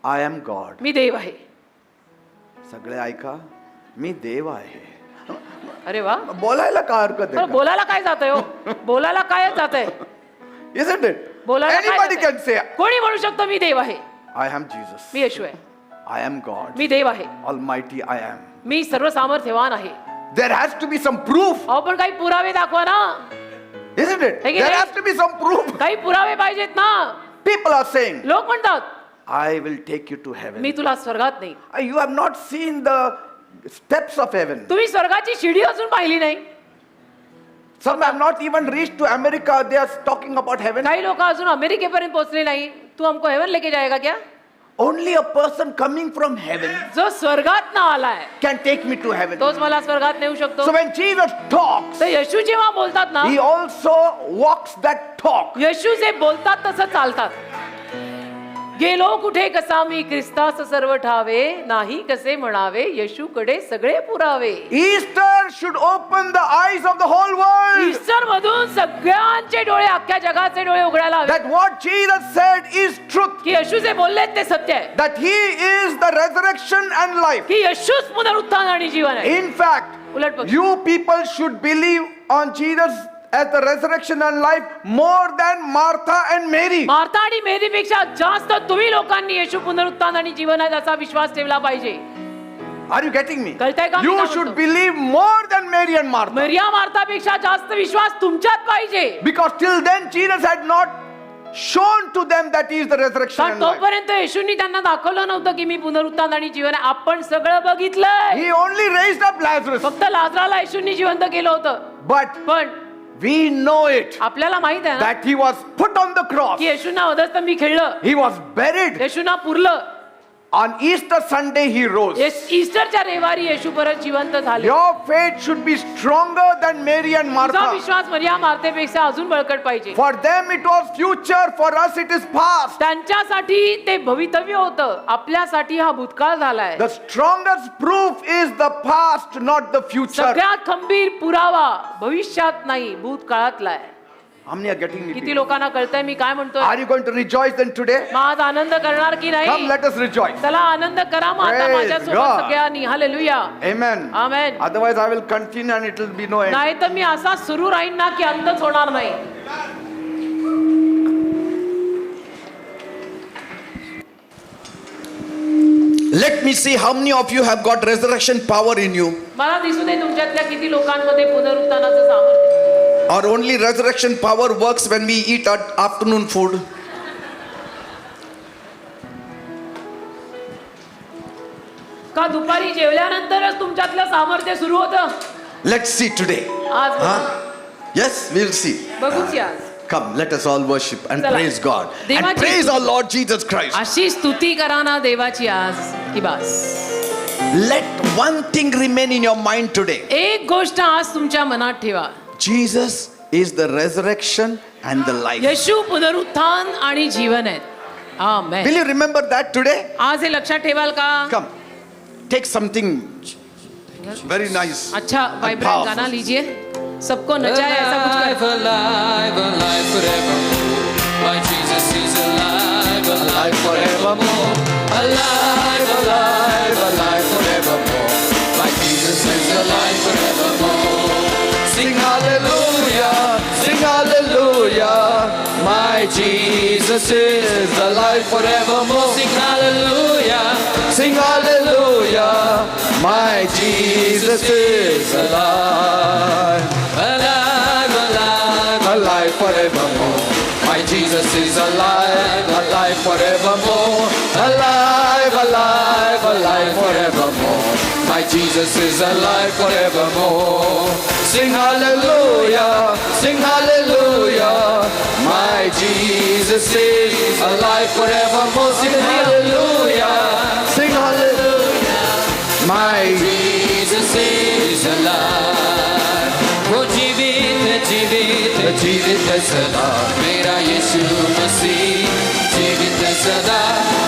I am God. मी देव आहे. सगळे ऐका, मी देव आहे. अरे वा, बोलायला काय हरकत पण आहे? बोलायला काय जातंय हो? बोलायला काय जातंय? Isn't it? बोलायला काय Anybody जातंय? can say कोणी म्हणू शकतो मी देव आहे. I am Jesus. मी येशू आहे. I am God. मी देव आहे. Almighty I am. मी सर्व सामर्थ्यवान आहे. There has to be some proof. अहो पण काही पुरावे दाखवा ना. Isn't it? है की There नाही? has to be some proof. काही पुरावे पाहिजेत ना. People are saying, लोक म्हणतात I will take you to heaven. मी तुला स्वर्गात नेईन. You have not seen the steps of heaven. तुम्ही स्वर्गाची शिडी अजून पाहिली नाही. Some have not even reached to America. They are talking about heaven. काही लोक अजून अमेरिकेपर्यंत पोहोचले नाही. तू हमको हेवन लेके जाएगा क्या? Only a person coming from heaven जो स्वर्गात ना आलाय can take me to heaven. तोच मला स्वर्गात नेऊ शकतो. So when Jesus talks, तर येशू जेव्हा बोलतात ना, he also walks that talk. येशू जे बोलतात तसं चालतात. गेलो कुठे कसा मी ख्रिस्तास सर्व ठावे, नाही कसे म्हणावे येशूकडे सगळे पुरावे. Easter should open the eyes of the whole world. Easter मधून सगळ्यांचे डोळे, अख्ख्या जगाचे डोळे उघडायला हवे That what Jesus said is truth. की येशू जे बोलले ते सत्य आहे. That he is the resurrection and life. की येशूच पुनरुत्थान आणि जीवन आहे. In fact, उलट पक्षी you people should believe on Jesus as the resurrection and life more than Martha and Mary. Martha आणि मेरीपेक्षा जास्त तुम्ही लोकांनी येशू पुनरुत्थान आणि जीवन आहे याचा विश्वास ठेवला पाहिजे. Are you getting me? कळतंय का मी You काय should म्हणतो? believe more than Mary and Martha. मरिया मार्थापेक्षा जास्त विश्वास तुमच्यात पाहिजे. Because till then Jesus had not shown to them that he is the resurrection कारण and life. तोपर्यंत येशूंनी त्यांना दाखवलं नव्हतं की मी पुनरुत्थान आणि जीवन आहे. आपण सगळं बघितलंय. He only raised up Lazarus. फक्त लाजराला येशूंनी जिवंत केलं होतं. But पण we know it आपल्याला माहित आहे ना that he was put on the cross. की येशूंना अधस्त मी खेळलं, He was buried. येशूंना पुरलं. On Easter Sunday he rose. ईस्टरच्या रविवारी येशू परत जिवंत झाले. Your faith should be stronger than Mary and तुझा Martha. विश्वास मरिया मार्थेपेक्षा अजून बळकट पाहिजे. For them it was future, for us it is past. त्यांच्यासाठी ते भवितव्य होतं, आपल्यासाठी हा भूतकाळ झालाय. The strongest proof is the past, not the future. सगळ्यात खंबीर पुरावा भविष्यात नाही, भूतकाळातला आहे. How many are getting me? किती लोकांना कळतंय मी काय म्हणतोय? Are you going to rejoice then today? मग आज आनंद करणार की Come, नाही? let us rejoice. चला आनंद करा मग आता Praise माझ्यासोबत God. सगळ्यांनी. Hallelujah. Amen. Amen. Otherwise I will continue and it will be no end. नाही तर मी असा सुरू राहीन ना की अंतच होणार नाही. Let me see how many of you have got resurrection power in you, मला दिसू दे तुमच्यातल्या किती लोकांमध्ये पुनरुत्थानाचं सामर्थ्य. or only resurrection power works when we eat our afternoon food. का दुपारी जेवल्यानंतरच तुमच्यातलं सामर्थ्य सुरू होतं? Let's see today. आज Huh? Yes, we'll see. बघूच आज. Come, let us all worship and चला. praise God and देवाची- praise our Lord Jesus Christ. अशी स्तुती करा ना देवाची आज की बस. Let one thing remain in your mind today. एक गोष्ट आज तुमच्या मनात ठेवा. Jesus is the resurrection and the life. येशू पुनरुत्थान आणि जीवन आहेत. आमेन. Will you remember that today? आज हे लक्षात ठेवाल का? Come, take something very nice. अच्छा वाइब्रेंट powerful. गाना लीजिए. सबको नचाए ऐसा कुछ Alive, कर. alive, alive forevermore. My Jesus is alive, alive forevermore. Alive, alive, alive forevermore. My Jesus is alive forevermore. Sing hallelujah, sing hallelujah. My Jesus is alive forevermore. Sing hallelujah, sing hallelujah. My Jesus is alive. Alive, alive, alive forevermore. My Jesus is alive, alive forevermore. Alive, alive, alive forevermore. My Jesus is alive forevermore. Sing hallelujah, sing hallelujah. My Jesus is alive forevermore. Sing hallelujah, sing hallelujah. My Jesus सदा,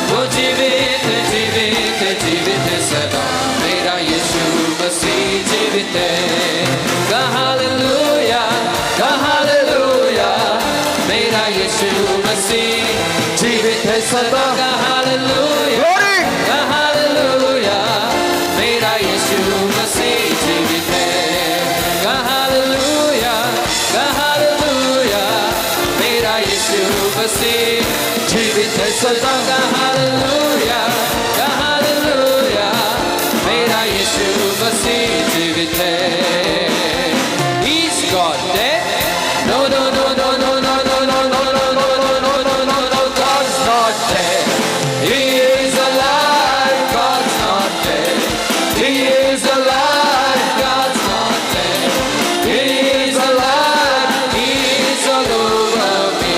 वो जीवित जीवित जीवित सदा, मेरा यीशु मसीह जीवित है। Hallelujah, hallelujah, मेरा यीशु मसीह जीवित है सदा। Hallelujah, Glory! हालेलुया, मेरा यीशु मसीह जीवित है। हालेलुया, हालेलुया, मेरा यीशु मसीह जीवित है सदा। हालेलुया, हालेलुया, मेरा यीशु मसीह जीवित है। He's got dead. No, no, no, no, no, no, no, no, no, no, no, no, no, no, no, no, God's not dead. He is alive. God's not dead. He is alive. God's not dead. He is alive. He is all over me.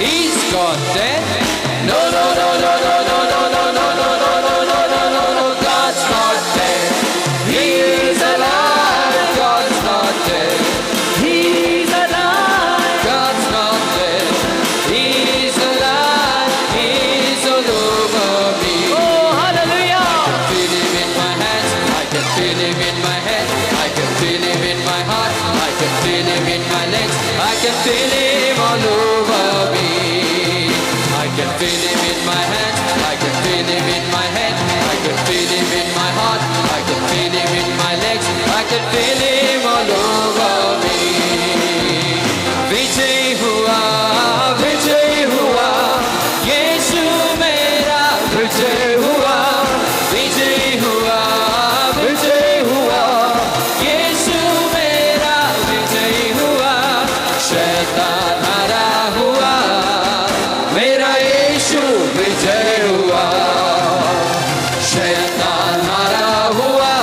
He's got dead. No, no, no, no, no, no, no, no, no, no, no, no, no, no, no, no, God's not dead. He is alive. God's not dead. He's alive. God's not dead. He's alive. He's all over me. Oh, hallelujah. Feel him in my hands. I can feel him in my head. I can feel him in my heart. I can feel him in my legs. I can feel him all over me. I can feel him in my hands. I can feel him in my head. I can feel him in my heart. I can feel him in my legs. I can feel him all over me. विजय हुआ, विजय हुआ, यीशु मेरा विजय हुआ, विजय हुआ, विजय हुआ, यीशु मेरा विजय हुआ, शैतान हारा हुआ, मेरा यीशु विजय हुआ, शैतान हारा हुआ,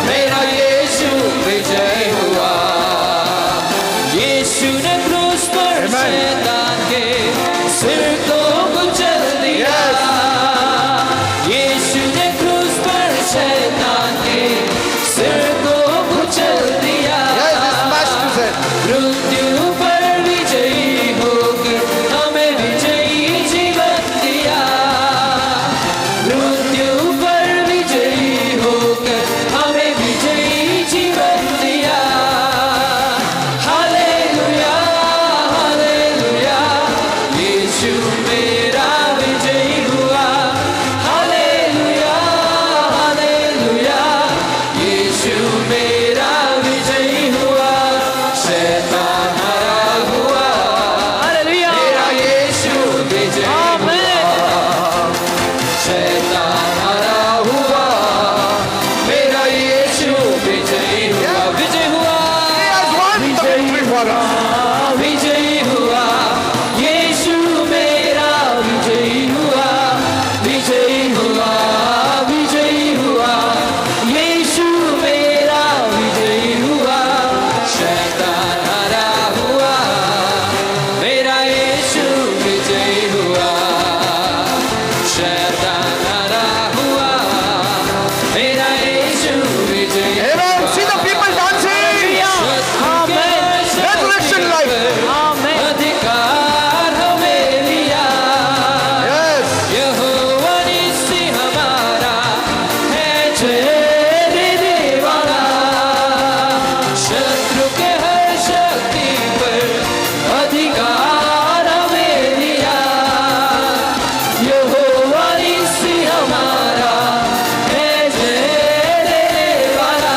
मेरा यीशु विजय हुआ। यीशु ने क्रूस पर शैतान के सिर को कुचल दिया। यीशु ने क्रूस पर शैतान के सिर को कुचल दिया। Yes, he smashed his head. मृत्यु पर विजयी होकर हमें विजयी जीवन दिया। मृत्यु पर विजयी होकर हमें विजयी जीवन दिया। हालेलुया, हालेलुया, यीशु मेरा विजयी हुआ। हालेलुया, हालेलुया, यीशु मेरा विजयी हुआ, शैतान हारा हुआ, Hallelujah. मेरा यीशु विजयी हुआ, शैतान हारा हुआ, मेरा यीशु विजयी हुआ, विजय हुआ, He has won the victory for us. विजयी हुआ, यीशु मेरा विजयी हुआ, विजयी हुआ, विजयी हुआ, यीशु मेरा विजयी हुआ, शैतान हारा हुआ, मेरा यीशु विजयी हुआ, शैतान हारा हुआ, मेरा यीशु विजयी Amen. See the people dancing. Resurrection life. Amen. अधिकार हमें लिया। Yes. यहोवा निस्सी हमारा है जय देने वाला। शत्रु के हर शक्ति पर अधिकार हमें लिया। यहोवा निस्सी हमारा है जय देने वाला।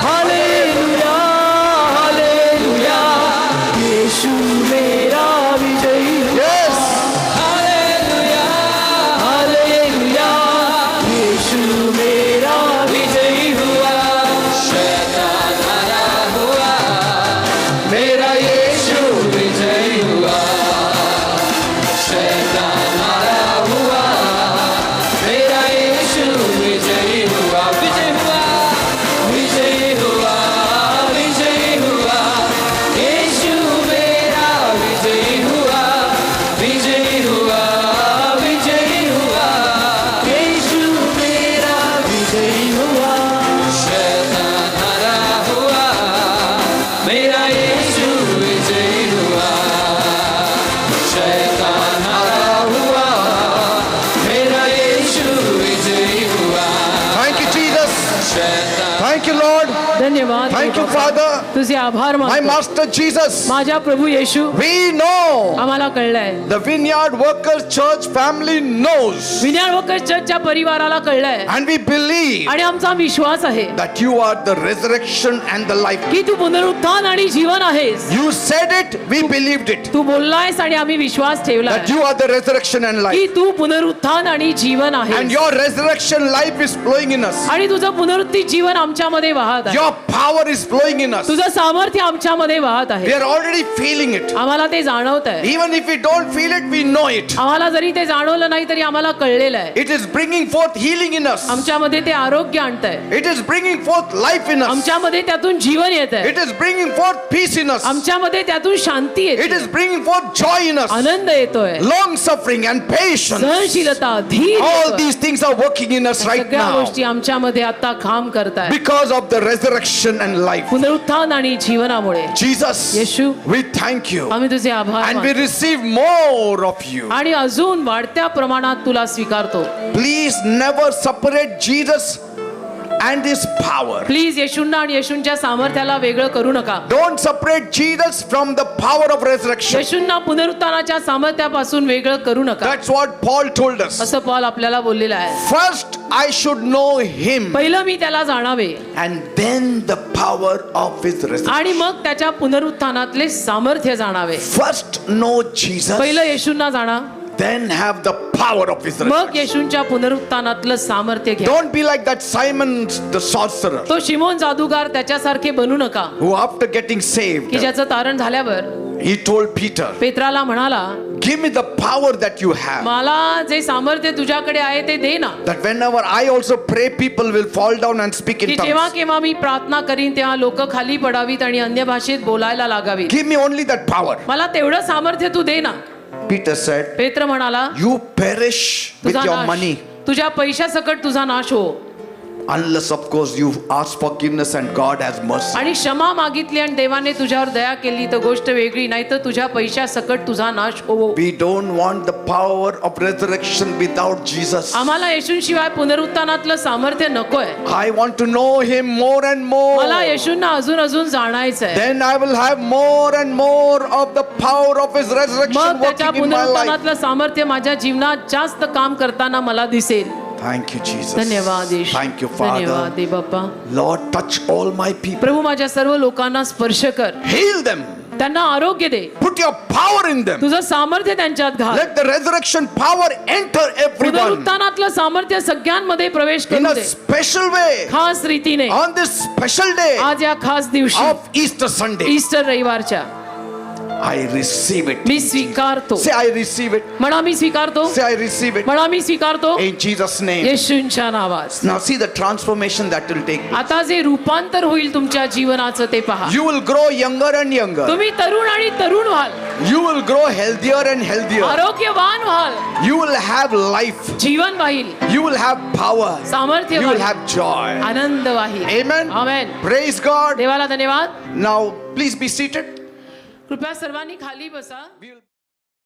हालेलुया, हालेलुया, यीशु मेरा विजयी हुआ। Yes. हालेलुया, हालेलुया, यीशु मेरा विजयी हुआ, शैतान हारा हुआ, मेरा यीशु विजयी हुआ, शैतान हारा हुआ, मेरा यीशु विजयी हुआ, विजय हुआ, विजयी हुआ, विजयी हुआ, यीशु मेरा विजयी Thank you, Father. तुझे आभार My मानतो. Master Jesus. माझ्या प्रभू येशू, We know आम्हाला कळलंय, the Vineyard Workers Church family knows, Vineyard workers चर्चच्या परिवाराला कळलंय and we believe आणि आमचा विश्वास आहे that you are the resurrection and the life. की तू पुनरुत्थान आणि जीवन आहेस. You said it, we believed it. तू बोललायस आणि आम्ही विश्वास ठेवलाय That you are the resurrection and life. की तू पुनरुत्थान आणि जीवन And आहे your resurrection life is flowing in us. आणि तुझं पुनरुत्थी जीवन आमच्यामध्ये वाहत आहे. Your power is flowing in us. तुझं सामर्थ्य आमच्यामध्ये वाहत We आहे. are already feeling it. आम्हाला ते जाणवत आहे. Even if we don't feel it, we know it. आम्हाला जरी ते जाणवलं नाही तरी आम्हाला कळलेलं आहे. It is bringing forth healing in us. आमच्यामध्ये ते आरोग्य आणत आहे. It is bringing forth life in us. आमच्यामध्ये त्यातून जीवन येत आहे. It is bringing forth peace in us. आमच्यामध्ये त्यातून शांती It येते, is bringing forth joy in us. आनंद येतोय, Long suffering and patience. सहनशीलता, धीर All येतोय. these things are working in us right सगळ्या now गोष्टी आमच्यामध्ये आता काम करताय because of the resurrection and life. पुनरुत्थान आणि जीवनामुळे. Jesus, Yeshu, we thank you आम्ही तुझे आभार and we मानतो receive more of you. आणि अजून वाढत्या प्रमाणात तुला स्वीकारतो. Please never separate Jesus and his power. Please येशूंना आणि येशूंच्या सामर्थ्याला वेगळं करू नका. Don't separate Jesus from the power of resurrection. येशूंना पुनरुत्थानाच्या सामर्थ्यापासून वेगळं करू नका, That's what Paul told us. असं पॉल आपल्याला बोललेलं आहे. First, I should know him पहिलं मी त्याला जाणावे and then the power of his resurrection. आणि मग त्याच्या पुनरुत्थानातले सामर्थ्य जाणावे. First, know Jesus, पहिलं येशूंना जाणा, then have the power of his मग resurrection. येशूंच्या पुनरुत्थानातलं सामर्थ्य घ्या. Don't be like that Simon the sorcerer तो शिमोन जादूगार त्याच्यासारखे बनू नका who after getting saved, की ज्याचं तारण झाल्यावर he told Peter, पेत्राला म्हणाला, give me the power that you have, मला जे सामर्थ्य तुझ्याकडे आहे ते दे ना, that whenever I also pray, people will fall down and speak की in जेव्हा tongues. केव्हा मी प्रार्थना करीन तेव्हा लोक खाली पडावीत आणि अन्य भाषेत बोलायला लागावीत. Give me only that power. मला तेवढं सामर्थ्य तू दे ना. Peter said, पेत्र म्हणाला, you perish with तुझा your नाश, money तुझ्या पैशासकट तुझा नाश हो, unless of course you ask forgiveness and God has mercy. आणि क्षमा मागितली आणि देवाने तुझ्यावर दया केली तर गोष्ट वेगळी, नाही तर तुझ्या पैशासकट तुझा नाश हो. We don't want the power of resurrection without Jesus. आम्हाला येशूंशिवाय पुनरुत्थानातलं सामर्थ्य नकोय. I want to know him more and more. मला येशूंना अजून अजून जाणायचंय. Then I will have more and more of the power of his resurrection मग त्याच्या working in my life. पुनरुत्थानातलं सामर्थ्य माझ्या जीवनात जास्त काम करताना मला दिसेल. Thank you, Jesus. धन्यवाद येशू. Thank you, धन्यवाद Father. They Bappa. Lord, touch all my people. प्रभू माझ्या सर्व लोकांना स्पर्श कर, Heal them. त्यांना आरोग्य दे, Put your power in them. तुझं सामर्थ्य त्यांच्यात घाल. Let the resurrection power enter everyone पुनरुत्थानातलं सामर्थ्य सगळ्यांमध्ये प्रवेश in करू a दे, special way खास रीतीने on this special day आज या खास दिवशी of Easter Sunday. ईस्टर रविवारच्या. I receive it. मी स्वीकारतो. Say, I receive it. म्हणा मी स्वीकारतो. Say, I receive it. म्हणा मी स्वीकारतो In Jesus' name. येशूंच्या नावात. Now see the transformation that will take. आता जे रूपांतर होईल तुमच्या जीवनाचं ते पहा. You will grow younger and younger. तुम्ही तरुण आणि तरुण व्हाल, You will grow healthier and healthier. आरोग्यवान व्हाल, You will have life. जीवन वाहील, You will have power. सामर्थ्य You will वाहील, have joy. आनंद वाहील. Amen. आमेन. Praise God. देवाला धन्यवाद. Now please be seated. कृपया सर्वांनी खाली बसा.